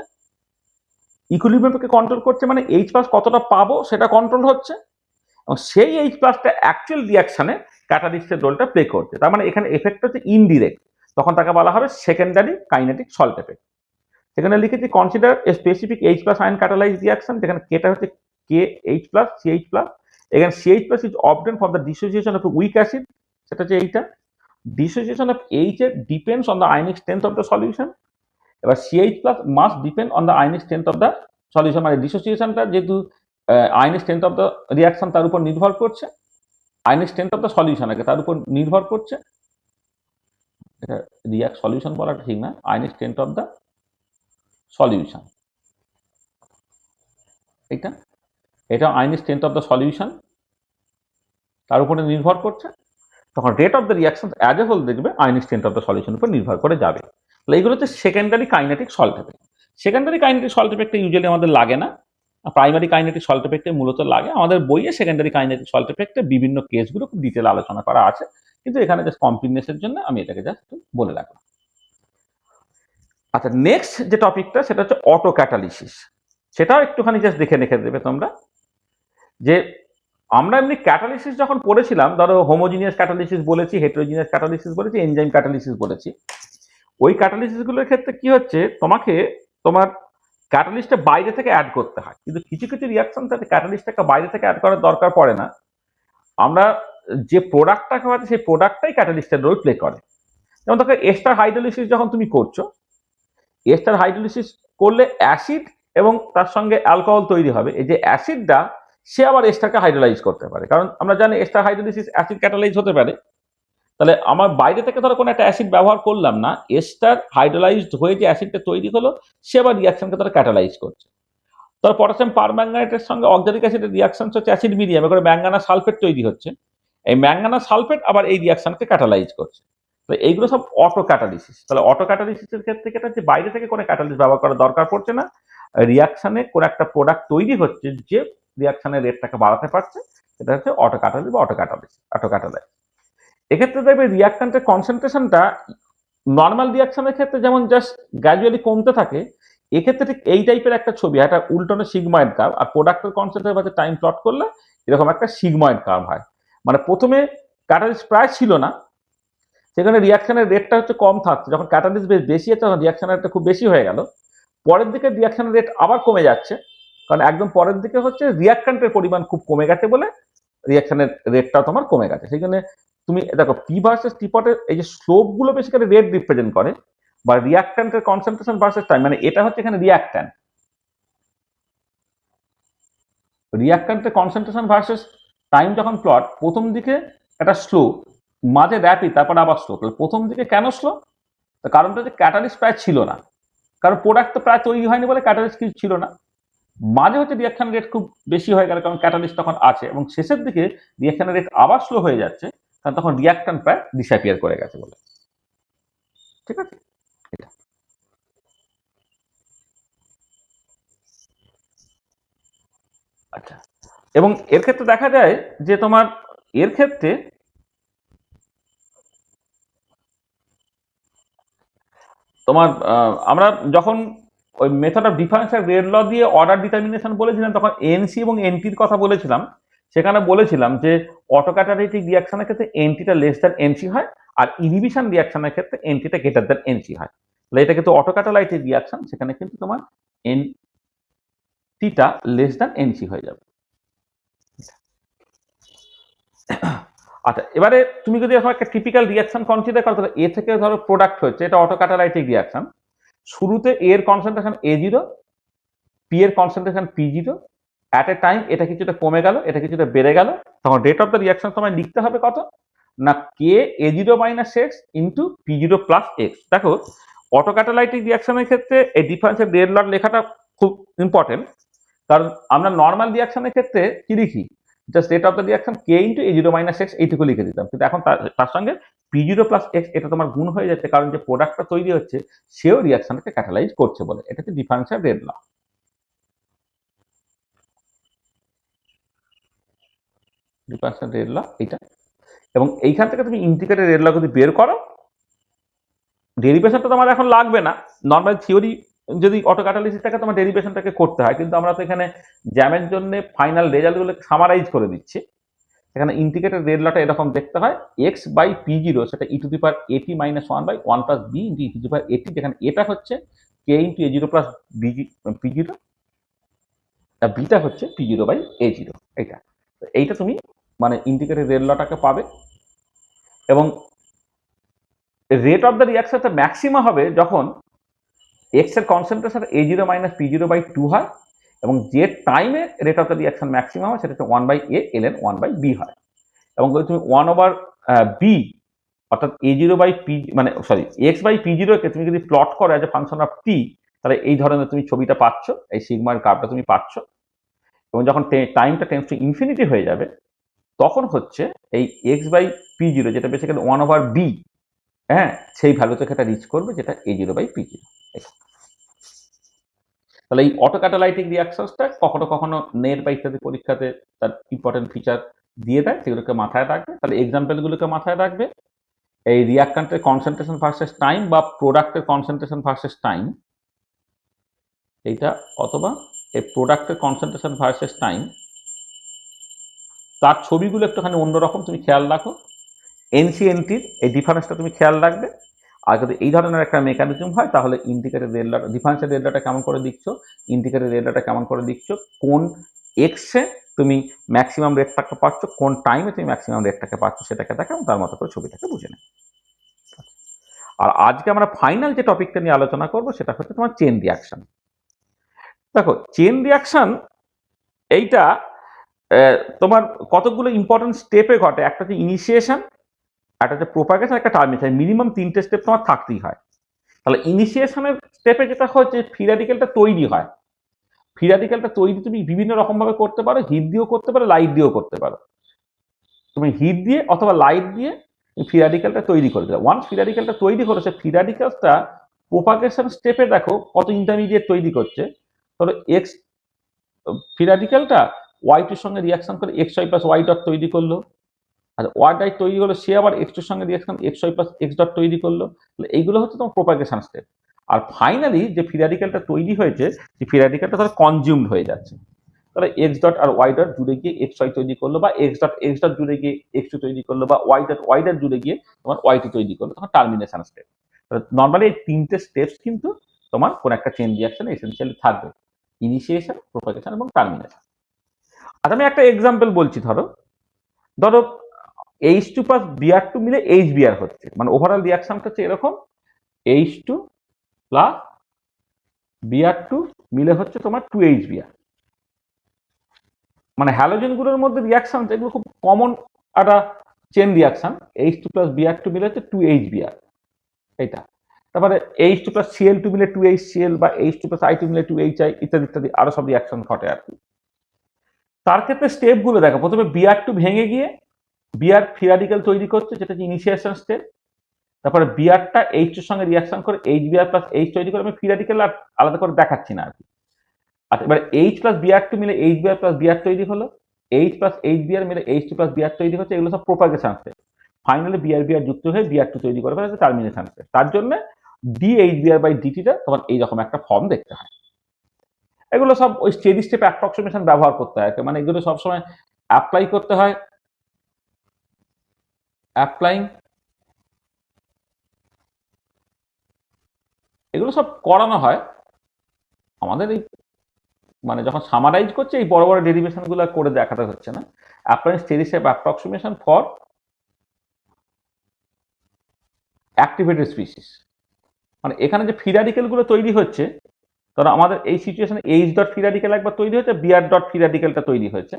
ইকুইলিব্রিয়ামটাকে কন্ট্রোল করছে মানে এইচ প্লাস কতটা পাবো সেটা কন্ট্রোল হচ্ছে, এবং সেই এইচ প্লাসটা অ্যাকচুয়াল রিয়াকশনে ক্যাটালিস্টের রোলটা প্লে করছে। তার মানে এখানে এফেক্ট হচ্ছে ইনডিরেক্ট, তখন তাকে বলা হবে সেকেন্ডারি কাইনেটিক সল্ট এফেক্ট। সেখানে লিখেছি consider a specific H plus ion catalyse reaction, যেখানে কেটা হচ্ছে k H plus CH plus. এখানে CH plus is obtained from the dissociation of weak acid, সেটা হচ্ছে এইটা। ডিসোসিয়েশন অফ এইচ এর depends on the ionic strength of the solution. এবার CH plus must depend on the ionic strength of the solution, মানে ডিসোসিয়েশনটা যেহেতু ionic strength of the reaction তার উপর নির্ভর করছে, ionic strength of the solution আগে তার উপর নির্ভর করছে। এটা সলিউশন বলাটা ঠিক না, ionic strength of the solution. এটা এটা আইনি স্ট্রেংথ অফ দ্য সলিউশন তার উপরে নির্ভর করছে, তখন rate of the reaction as a whole দেখবে ionic strength of the solution উপর নির্ভর করে যাবে। তাহলে এইগুলো হচ্ছে secondary kinetic salt effect. Secondary kinetic salt এফেক্টে ইউজুয়ালি আমাদের লাগে না, প্রাইমারি কাইনেটিক সল্ট এফেক্টে মূলত লাগে। আমাদের বইয়ে সেকেন্ডারি কাইনেটিক সল্ট এফেক্টে বিভিন্ন কেসগুলো খুব ডিটেল আলোচনা করা আছে, কিন্তু এখানে জাস্ট কমপ্লিটনেসের জন্য আমি এটাকে জাস্ট বলে রাখলাম। আচ্ছা, নেক্সট যে টপিকটা সেটা হচ্ছে অটো ক্যাটালিসিস। সেটাও একটুখানি জাস্ট দেখে দেবে তোমরা, যে আমরা এমনি ক্যাটালিসিস যখন পড়েছিলাম, ধরো হোমোজিনিয়াস ক্যাটালিসিস বলেছি, হেটেরোজিনিয়াস ক্যাটালিসিস বলেছি, এনজাইম ক্যাটালিসিস বলেছি। ওই ক্যাটালিসিসগুলোর ক্ষেত্রে কি হচ্ছে, তোমার ক্যাটালিস্টটা বাইরে থেকে অ্যাড করতে হয়, কিন্তু কিছু কিছু রিয়াকশন তাতে ক্যাটালিস্টটাকে বাইরে থেকে অ্যাড করার দরকার পড়ে না। আমরা যে প্রোডাক্টটা খাওয়াচ্ছি সেই প্রোডাক্টটাই ক্যাটালিস্টের রোল প্লে করে। যেমন দেখো এস্টার হাইড্রোলিসিস যখন তুমি করছো, এস্টার হাইড্রোলিসিস করলে অ্যাসিড এবং তার সঙ্গে অ্যালকোহল তৈরি হবে। এই যে অ্যাসিডটা সে আবার এস্টারকে হাইড্রোলাইজ করতে পারে, কারণ আমরা জানি এস্টার হাইড্রোলিসিস অ্যাসিড ক্যাটালাইজ হতে পারে। তাহলে আমার বাইরে থেকে ধরো কোনো একটা অ্যাসিড ব্যবহার করলাম না, এস্টার হাইড্রোলাইজড হয়ে যে অ্যাসিডটা তৈরি হলো সে আবার রিয়াকশনকে তারা ক্যাটালাইজ করছে। ধরো পটাশিয়াম পারম্যাঙ্গানেটের সঙ্গে অক্সালিক অ্যাসিডের রিয়াকশন হচ্ছে অ্যাসিড মিডিয়াম, করে ম্যাঙ্গানাস সালফেট তৈরি হচ্ছে। এই ম্যাঙ্গানাস সালফেট আবার এই রিয়াকশনকে ক্যাটালাইজ করছে। তো এইগুলো সব অটো ক্যাটালিসিস। তাহলে অটো ক্যাটালিসিসের ক্ষেত্রে এটা হচ্ছে বাইরে থেকে কোনো ক্যাটালিস্ট ব্যবহার করার দরকার পড়ছে না, রিয়াকশনে কোনো একটা প্রোডাক্ট তৈরি হচ্ছে যে রিয়াকশনের রেটটাকে বাড়াতে পারছে, সেটা হচ্ছে অটো ক্যাটালিস বা অটো ক্যাটালাইজ। এক্ষেত্রে দেখবে রিয়াকশনের কনসেন্ট্রেশনটা নর্মাল রিয়াকশনের ক্ষেত্রে যেমন জাস্ট গ্র্যাজুয়ালি কমতে থাকে, এক্ষেত্রে ঠিক এই টাইপের একটা ছবি, একটা উল্টানো সিগময়েড কার্ভ, আর প্রোডাক্টের কনসেন্ট্রেশন পাশে টাইম প্লট করলে এরকম একটা সিগময়েড কার্ভ হয়। মানে প্রথমে ক্যাটালিস্ট প্রায় ছিল না, সেখানে রিয়াকশনের রেটটা হচ্ছে কম থাকছে, যখন ক্যাটালিস্ট বেশি আছে তখন রিয়াকশনের রেটটা খুব বেশি হয়ে গেল। পরের দিকে রিয়াকশনের রেট আবার কমে যাচ্ছে, কারণ একদম পরের দিকে হচ্ছে রিয়াক্ট্যান্টের পরিমাণ খুব কমে গেছে বলে রিয়াকশনের রেটটা তোমার কমে গেছে। সেই জন্য তুমি দেখো পি ভার্সেস টিপটের এই যে স্লোপ গুলো বেসিক্যালি রেট রিপ্রেজেন্ট করে, বা রিয়াক্ট্যান্টের কনসেন্ট্রেশন ভার্সেস টাইম, মানে এটা হচ্ছে এখানে রিয়াক্ট্যান্টের কনসেন্ট্রেশন ভার্সেস টাইম যখন প্লট, প্রথম দিকে একটা স্লো, মাঝে র্যাপিড, তারপর আবার স্লো। তাহলে প্রথম দিকে কেন স্লো? কারণটা হচ্ছে ক্যাটালিস্ট প্রায় ছিল না, কারণ প্রোডাক্ট তো প্রায় তৈরি হয়নি বলে ক্যাটালিস্ট কিছু ছিল না। মাঝে হচ্ছে রিয়াকশন রেট খুব বেশি হয়ে গেল কারণ ক্যাটালিস্ট তখন আছে, এবং শেষের দিকে রিয়াকশন রেট আবার স্লো হয়ে যাচ্ছে, কারণ তখন রিয়াকশন প্রায় ডিসঅ্যাপিয়ার করে গেছে বলে। ঠিক আছে, এটা আচ্ছা। এবং এর ক্ষেত্রে দেখা যায় যে তোমার এর ক্ষেত্রে তোমার আমরা যখন ওই মেথড অফ ডিফারেন্সিয়াল রেট ল দিয়ে অর্ডার ডিটারমিনেশন বলেছিলাম, তখন এনসি এবং এনটির কথা বলেছিলাম। সেখানে বলেছিলাম যে অটো ক্যাটালিটিক রিয়াকশনের ক্ষেত্রে এনটিটা লেস দ্যান এনসি হয়, আর ইনহিবিশন রিয়াকশনের ক্ষেত্রে এনটিটা গ্রেটার দ্যান এনসি হয়। তাহলে এটা কিন্তু অটো ক্যাটালাইটিক রিয়াকশন, সেখানে কিন্তু তোমার এনটিটা লেস দ্যান এনসি হয়ে যাবে। আচ্ছা, এবারে তুমি যদি এখন একটা টিপিক্যাল রিয়াকশন কনসিডার করো, তাহলে এ থেকে ধরো প্রোডাক্ট হচ্ছে, এটা অটো ক্যাটালাইটিক রিয়াকশন। শুরুতে এর কনসেন্ট্রেশন A0, পি এর concentration P0, at a time এটা কিছুটা কমে গেল, এটা কিছুটা বেড়ে গেল, তখন রেট অফ দ্য রিয়াকশন তোমায় লিখতে হবে কত না, KA0 - X into P0 + X। দেখো অটো ক্যাটালাইটিক রিয়াকশনের ক্ষেত্রে এই ডিফারেন্সিয়াল রেট ল লেখাটা খুব ইম্পর্টেন্ট, কারণ আমরা নর্মাল রিয়াকশনের ক্ষেত্রে কি লিখি, just rate of the reaction K into A0 - X এইটুকু লিখে দিতাম, কিন্তু এখন তার সঙ্গে P0 + X এটা তোমার গুণ হয়ে যাচ্ছে, কারণ যে প্রোডাক্টটা তৈরি হচ্ছে সেও রিয়াকশনকে ক্যাটালাইজ করছে বলে। এটা হচ্ছে ডিফারেন্সিয়াল রেট ল। ডিফারেন্সিয়াল রেট ল এইটা। এবং এইখান থেকে তুমি ইন্টিগ্রেটেড রেট ল যদি বের করো, ডেরিভেশনটা তোমার এখন লাগবে না। নর্মাল থিওরি যদি অটো ক্যাটালিসিস থাকে তোমার ডেরিভেশনটাকে করতে হয়, কিন্তু আমরা তো এখানে জ্যামের জন্য ফাইনাল রেজাল্টগুলো সামারাইজ করে দিচ্ছি। এখানে ইন্টিগ্রেটেড রেট লটা এরকম দেখতে হয়, X/P0 সেটা e⁻at - 1/1 + b × e⁻at, যেখানে এটা হচ্ছে K × A0 + P0, আর বিটা হচ্ছে P0/A0। এইটা তুমি মানে ইন্টিগ্রেটেড রেট লটাকে পাবে। এবং রেট অফ দ্য রিয়াকশনটা ম্যাক্সিমাম হবে যখন X এর কনসেন্ট্রেশন A0 - P0/2 হয়, এবং যে টাইমে rate of the reaction maximum হয় সেটা হচ্ছে 1/A ln 1/B হয়। এবং যদি তুমি 1/B অর্থাৎ A0/P মানে সরি X/P0 কে তুমি যদি প্লট করো as a function of T, তাহলে এই ধরনের তুমি ছবিটা পাচ্ছ, এই সিগমার কার্ভটা তুমি পাচ্ছ। এবং যখন টাইমটা টেন্স টু ইনফিনিটি হয়ে যাবে তখন হচ্ছে এই x/p0 যেটা বেসিক্যালি 1/b, হ্যাঁ, সেই ভ্যালু থেকে এটা রিচ করবে যেটা a0/p0। তাহলে এই অটোক্যাটালাইটিক রিয়াকশনসটা কখনো কখনো নেট বা ইত্যাদি পরীক্ষাতে তার ইম্পর্টেন্ট ফিচার দিয়ে দেয়, সেগুলোকে মাথায় রাখবে। তাহলে এক্সাম্পলগুলোকে মাথায় রাখবে, এই রিয়াক্ট্যান্টের কনসেন্ট্রেশন ভার্সেস টাইম বা প্রোডাক্টের কনসেন্ট্রেশন ভার্সেস টাইম এইটা, অথবা এই প্রোডাক্টের কনসেন্ট্রেশন ভার্সেস টাইম, তার ছবিগুলো একটুখানি অন্যরকম তুমি খেয়াল রাখো। এনসিএনটির এই ডিফারেন্সটা তুমি খেয়াল রাখবে। আর যদি এই ধরনের একটা মেকানিজম হয় তাহলে indicated red light, differential red লাইটটা কেমন করে দিচ্ছ, ইন্ডিকেটেড রেড লাইটটা কেমন করে দিচ্ছ, কোন এক্সে তুমি ম্যাক্সিমাম রেটটাকে পাচ্ছ, কোন টাইমে তুমি ম্যাক্সিমাম রেটটাকে পাচ্ছ সেটাকে দেখো, তার মতো করে ছবিটাকে বুঝে নেবে। আর আজকে আমরা ফাইনাল যে টপিকটা নিয়ে আলোচনা করবো সেটা হচ্ছে তোমার চেন রিয়াকশন। দেখো, চেন রিয়াকশন এইটা তোমার কতগুলো ইম্পর্টেন্ট স্টেপে ঘটে। একটা হচ্ছে ইনিশিয়েশন, একটা হচ্ছে প্রোপাগেশন, একটা টার্মিনেশন। মিনিমাম 3টে স্টেপ তোমার থাকতেই হয়। তাহলে ইনিশিয়েশনের স্টেপে যেটা হচ্ছে ফ্রি র্যাডিক্যালটা তৈরি হয়। ফ্রি র্যাডিক্যালটা তৈরি তুমি বিভিন্ন রকম ভাবে করতে পারো, হিট দিয়েও করতে পারো, লাইট দিয়েও করতে পারো। তুমি হিট দিয়ে অথবা লাইট দিয়ে ফ্রি র্যাডিক্যালটা তৈরি করে দেবে। ওয়ান্স ফ্রি র্যাডিক্যালটা তৈরি করেছে, ফ্রি র্যাডিক্যালটা প্রোপাগেশন স্টেপে দেখো কত ইন্টারমিডিয়েট তৈরি করছে। তাহলে এক্স ফ্রি র্যাডিক্যালটা ওয়াই2 সঙ্গে রিয়াকশন করে xy প্লাস ওয়াই ডট তৈরি করলো। আচ্ছা, ওয়াই ডাই তৈরি হলো, সে আবার x2 সঙ্গে reaction xy plus x dot তৈরি করলো। তাহলে এইগুলো হচ্ছে তোমার প্রোপাগেশন স্টেপ। আর ফাইনালি যে ফ্রি র্যাডিক্যালটা তৈরি হয়েছে, সেই ফ্রি র্যাডিক্যালটা তাহলে কনজিউমড হয়ে যাচ্ছে। তাহলে x ডট আর ওয়াই ডট জুড়ে গিয়ে xy তৈরি করলো, বা x ডট জুড়ে গিয়ে x2 তৈরি করলো, বা ওয়াই ডট জুড়ে গিয়ে তোমার y2 তৈরি করলো, তখন টার্মিনেশন স্টেপ। নর্মালি এই 3টে স্টেপস কিন্তু তোমার কোন একটা চেইন রিয়াকশনে এসেনশিয়ালি থাকবে: ইনিশিয়েশন, প্রোপাগেশন এবং টার্মিনেশন। আচ্ছা, আমি একটা এক্সাম্পল বলছি। ধরো H2 প্লাস Br2 মিলে HBr হচ্ছে, মানে ওভারঅল রিয়াকশনটা হচ্ছে এরকম: H2 প্লাস Br2 মিলে হচ্ছে তোমার 2HBr। মানে হ্যালোজেনগুলোর মধ্যে রিয়াকশন যেগুলো খুব কমন একটা chain reaction, H2 plus Br2 মিলে হচ্ছে 2HBr এটা। তারপরে H2 প্লাস Cl2 মিলে 2HCl, বা H2 প্লাস I2 মিলে 2HI, ইত্যাদি ইত্যাদি আরো সব রিয়াকশন ঘটে আর কি। তার ক্ষেত্রে স্টেপগুলো দেখো, প্রথমে Br2 ভেঙে গিয়ে Br ফ্রি র্যাডিক্যাল তৈরি করছে, যেটা হচ্ছে ইনিশিয়েশন স্টেপ। তারপরে Brটা H2 এর সঙ্গে রিয়াকশন করে HBr প্লাস H তৈরি করে। আমি ফ্রি র্যাডিক্যাল আলাদা করে দেখাচ্ছি না আর কি। আচ্ছা, এবার H প্লাস Br2 মিলে HBr প্লাস Br তৈরি হলো, H প্লাস HBr মিলে H2 প্লাস Br তৈরি হচ্ছে। এগুলো সব প্রোপাগেশন স্টেপ। ফাইনালি Br যুক্ত হয়ে Br2 তৈরি করে ফেলে, টার্মিনেশন স্টেপ। তার জন্য dHBr/dt তখন এইরকম একটা ফর্ম দেখতে হয়। এগুলো সব ওই স্টেডি স্টেপ অ্যাপ্রক্সিমেশন ব্যবহার করতে হয়, মানে এগুলো সবসময় অ্যাপ্লাই করতে হয়। অ্যাপ্লাইং, এগুলো সব করানো হয় আমাদের এই, মানে যখন সামারাইজ করছে এই বড় বড় ডেরিভেশন গুলো করে দেখাতে হচ্ছে না। Applying steady step approximation for activated species. মানে এখানে যে ফ্রি র্যাডিক্যাল গুলো তৈরি হচ্ছে, কারণ আমাদের এই সিচুয়েশনে H ডট ফ্রি র্যাডিক্যাল একবার তৈরি হয়েছে, Br ডট ফ্রি র্যাডিক্যালটা তৈরি হয়েছে।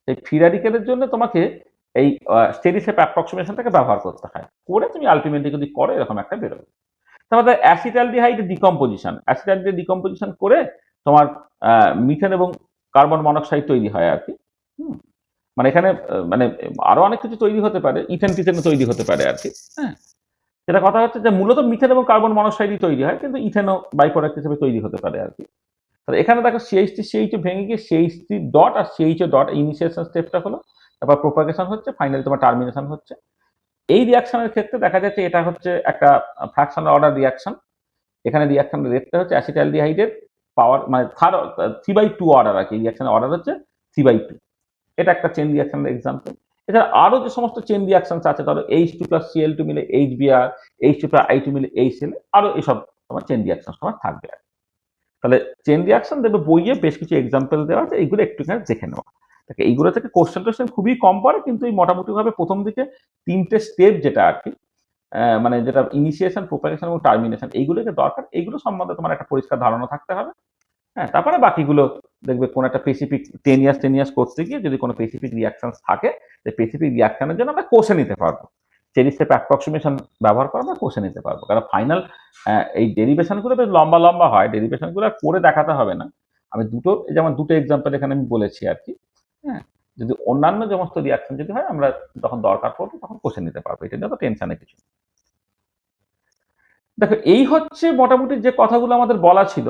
এই ফ্রি র্যাডিক্যালের জন্য তোমাকে এই স্টেডি স্টেপ অ্যাপ্রক্সিমেশনটাকে ব্যবহার করতে হয়, করে তুমি আলটিমেটলি যদি করো এরকম একটা বেরোবে। তারপরে অ্যাসিটালডিহাইড ডিকম্পোজিশন করে তোমার মিথেন এবং কার্বন মনোক্সাইড তৈরি হয় আর কি। মানে এখানে মানে আরো অনেক কিছু তৈরি হতে পারে, ইথেন তৈরি হতে পারে আর কি। হ্যাঁ, যেটা কথা হচ্ছে যে মূলত মিথেন এবং কার্বন মনোক্সাইডই তৈরি হয়, কিন্তু ইথেনও বাই প্রোডাক্ট হিসেবে তৈরি হতে পারে আর কি। তাহলে এখানে দেখো CH3 ভেঙে গিয়ে CH3 ডট আর CHO ডট ইনিশিয়েশন স্টেপটা হলো, তারপর প্রোপাগেশন হচ্ছে, ফাইনালি তোমার টার্মিনেশন হচ্ছে। এই রিয়াকশনের ক্ষেত্রে দেখা যাচ্ছে এটা হচ্ছে একটা ফ্র্যাকশনাল অর্ডার রিয়াকশন। এখানে রিয়াকশনের রেটটা হচ্ছে অ্যাসিটালডিহাইডের পাওয়ার, মানে 3/2 অর্ডার আর কি। রিয়াকশনের অর্ডার হচ্ছে 3/2। এটা একটা চেন রিয়াকশনের এক্সাম্পল। এছাড়া আরো যে সমস্ত চেন রিয়াকশন আছে, ধরো H2 প্লাস Cl2 মিলে HBr, H2 প্লাস I2 মিলে HCl, আরো এসব তোমার চেন রিয়াকশন তোমার থাকবে আর। তাহলে চেন রিয়াকশন দেখবে বইয়ে বেশ কিছু এক্সাম্পল দেওয়া আছে, এইগুলো একটুখানি দেখে নেওয়া। এইগুলো থেকে কোশ্চেন খুবই কম পড়ে, কিন্তু এই মোটামুটি ভাবে প্রথম দিকে 3টে স্টেপ যেটা আর কি, মানে যেটা ইনিশিয়েশন, প্রোপাগেশন এবং টার্মিনেশন, এইগুলোকে দরকার। এইগুলো সম্বন্ধে তোমার একটা পরিষ্কার ধারণা থাকতে হবে। হ্যাঁ, তারপরে বাকিগুলো দেখবে কোন একটা স্পেসিফিক 10 ইয়ার্স করতে গিয়ে যদি কোনো স্পেসিফিক রিয়াকশন থাকে, সেই স্পেসিফিক রিয়াকশনের জন্য আমরা কোষে নিতে পারবো, চেন স্টেপ অ্যাপ্রক্সিমেশন ব্যবহার করে আমরা কোষে নিতে পারবো। কারণ ফাইনাল এই ডেরিভেশনগুলো বেশ লম্বা হয়, ডেরিভেশনগুলো করে দেখাতে হবে না। আমি দুটো, যেমন দুটো এক্সাম্পল এখানে আমি বলেছি আর কি। হ্যাঁ, যদি অন্যান্য সমস্ত রিয়াকশন যদি হয় আমরা যখন দরকার পড়বে তখন কষে নিতে পারবো, এটা নিয়ে তো টেনশনে কিছু। দেখো এই হচ্ছে মোটামুটি যে কথাগুলো আমাদের বলা ছিল।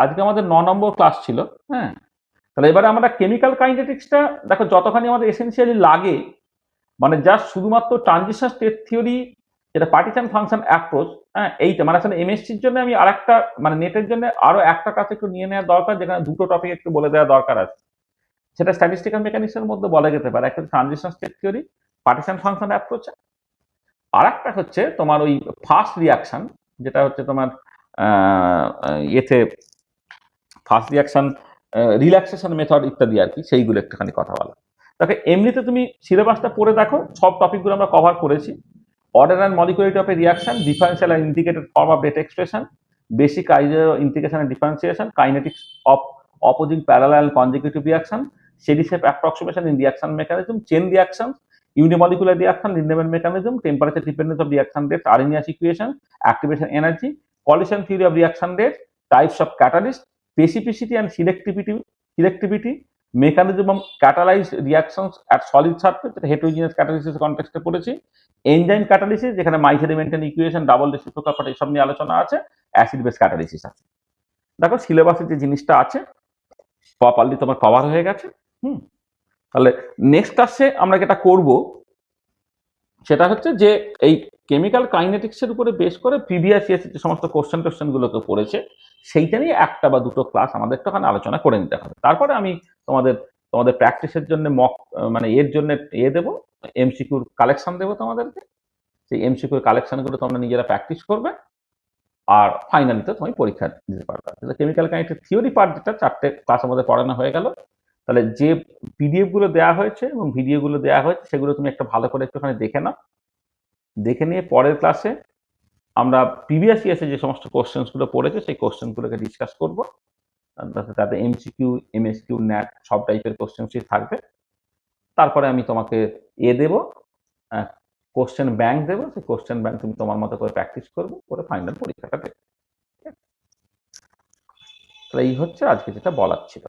আজকে আমাদের 9 নম্বর ক্লাস ছিল। হ্যাঁ, তাহলে এবারে আমরা কেমিক্যাল কাইনেটিক্সটা দেখো যতখানি আমাদের এসেন্সিয়ালি লাগে, মানে জাস্ট শুধুমাত্র ট্রানজিশন স্টেট থিওরি, যেটা পার্টিশন ফাংশন অ্যাপ্রোচ, হ্যাঁ এইটা মানে আসলে এমএসসির জন্য আমি আরেকটা মানে নেটের জন্য আরো একটা কাজ একটু নিয়ে নেওয়া দরকার, যেখানে দুটো টপিক একটু বলে দেওয়া দরকার আছে। সেটা স্ট্যাটিস্টিক্যাল মেকানিক্সের মধ্যে বলা যেতে পারে, একটা transition state theory, partition function approach, আর একটা হচ্ছে তোমার ওই ফার্স্ট রিয়াকশন, যেটা হচ্ছে তোমার ইয়েতে ফার্স্ট রিয়াকশন, রিল্যাক্সেশন মেথড ইত্যাদি আর কি, সেইগুলো একটুখানি কথা বলা। তাকে এমনিতে তুমি সিলেবাসটা পড়ে দেখো, সব টপিকগুলো আমরা কভার করেছি। Order and molecularity of a reaction, differential and integrated form of rate expression, basic idea integration and differentiation, kinetics of opposing parallel and consecutive reaction, steady shape approximation in reaction mechanism, chain reactions, unimolecular reaction, Lindemann mechanism, temperature dependence of reaction rates, Arrhenius equation, activation energy, collision theory of reaction rates, types of catalyst, specificity and selectivity, mechanism of catalyzed reactions at solid surface, heterogeneous catalysis কনটেক্সটে পড়েছি, enzyme ক্যাটালিসিস যেখানে মাইসেডিমেন্টাল equation, double reciprocal এসব নিয়ে আলোচনা আছে, acid base ক্যাটালিসিস আছে। দেখো সিলেবাসে যে জিনিসটা আছে প্রপারলি তোমার কভার হয়ে গেছে। তাহলে নেক্সট ক্লাসে আমরা যেটা করব সেটা হচ্ছে যে এই কেমিক্যাল কাইনেটিক্সের উপরে বেস করে প্রিভিয়াস ইয়ার যে সমস্ত কোশ্চেন গুলোকে পড়েছে সেইটা নিয়ে একটা বা দুটো ক্লাস আমাদের একটুখানি আলোচনা করে নিতে হবে। তারপরে আমি তোমাদের প্র্যাকটিসের জন্য মক মানে এর জন্য দেবো, এমসিকিউর কালেকশন দেবো তোমাদেরকে। সেই এমসিকিউর কালেকশনগুলো তোমরা নিজেরা প্র্যাকটিস করবে, আর ফাইনালিতে তুমি পরীক্ষা দিতে পারবে। কেমিক্যাল কাইনেটিক্স থিওরি পার্ট যেটা 4টে ক্লাস আমাদের পড়ানো হয়ে গেল। তাহলে যে পিডিএফ গুলো দেওয়া হয়েছে এবং ভিডিওগুলো দেওয়া হয়েছে সেগুলো তুমি একটা ভালো করে একটুখানি দেখে নাও। দেখে নিয়ে পরের ক্লাসে আমরা প্রিভিয়াস ইয়ার্সে যে সমস্ত কোশ্চেন্স গুলো পড়েছে সেই কোশ্চেন গুলোকে ডিসকাস করবো। তাতে এমসিকিউ, এমএসকিউ, ন্যাট সব টাইপের কোশ্চেন্সই থাকবে। তারপরে আমি তোমাকে দেবো, কোশ্চেন ব্যাংক দেবো। সেই কোশ্চেন ব্যাংক তুমি তোমার মতো করে প্র্যাকটিস করবে, করে ফাইনাল পরীক্ষাটা দেবে। তাহলে এই হচ্ছে আজকে যেটা বলার ছিল।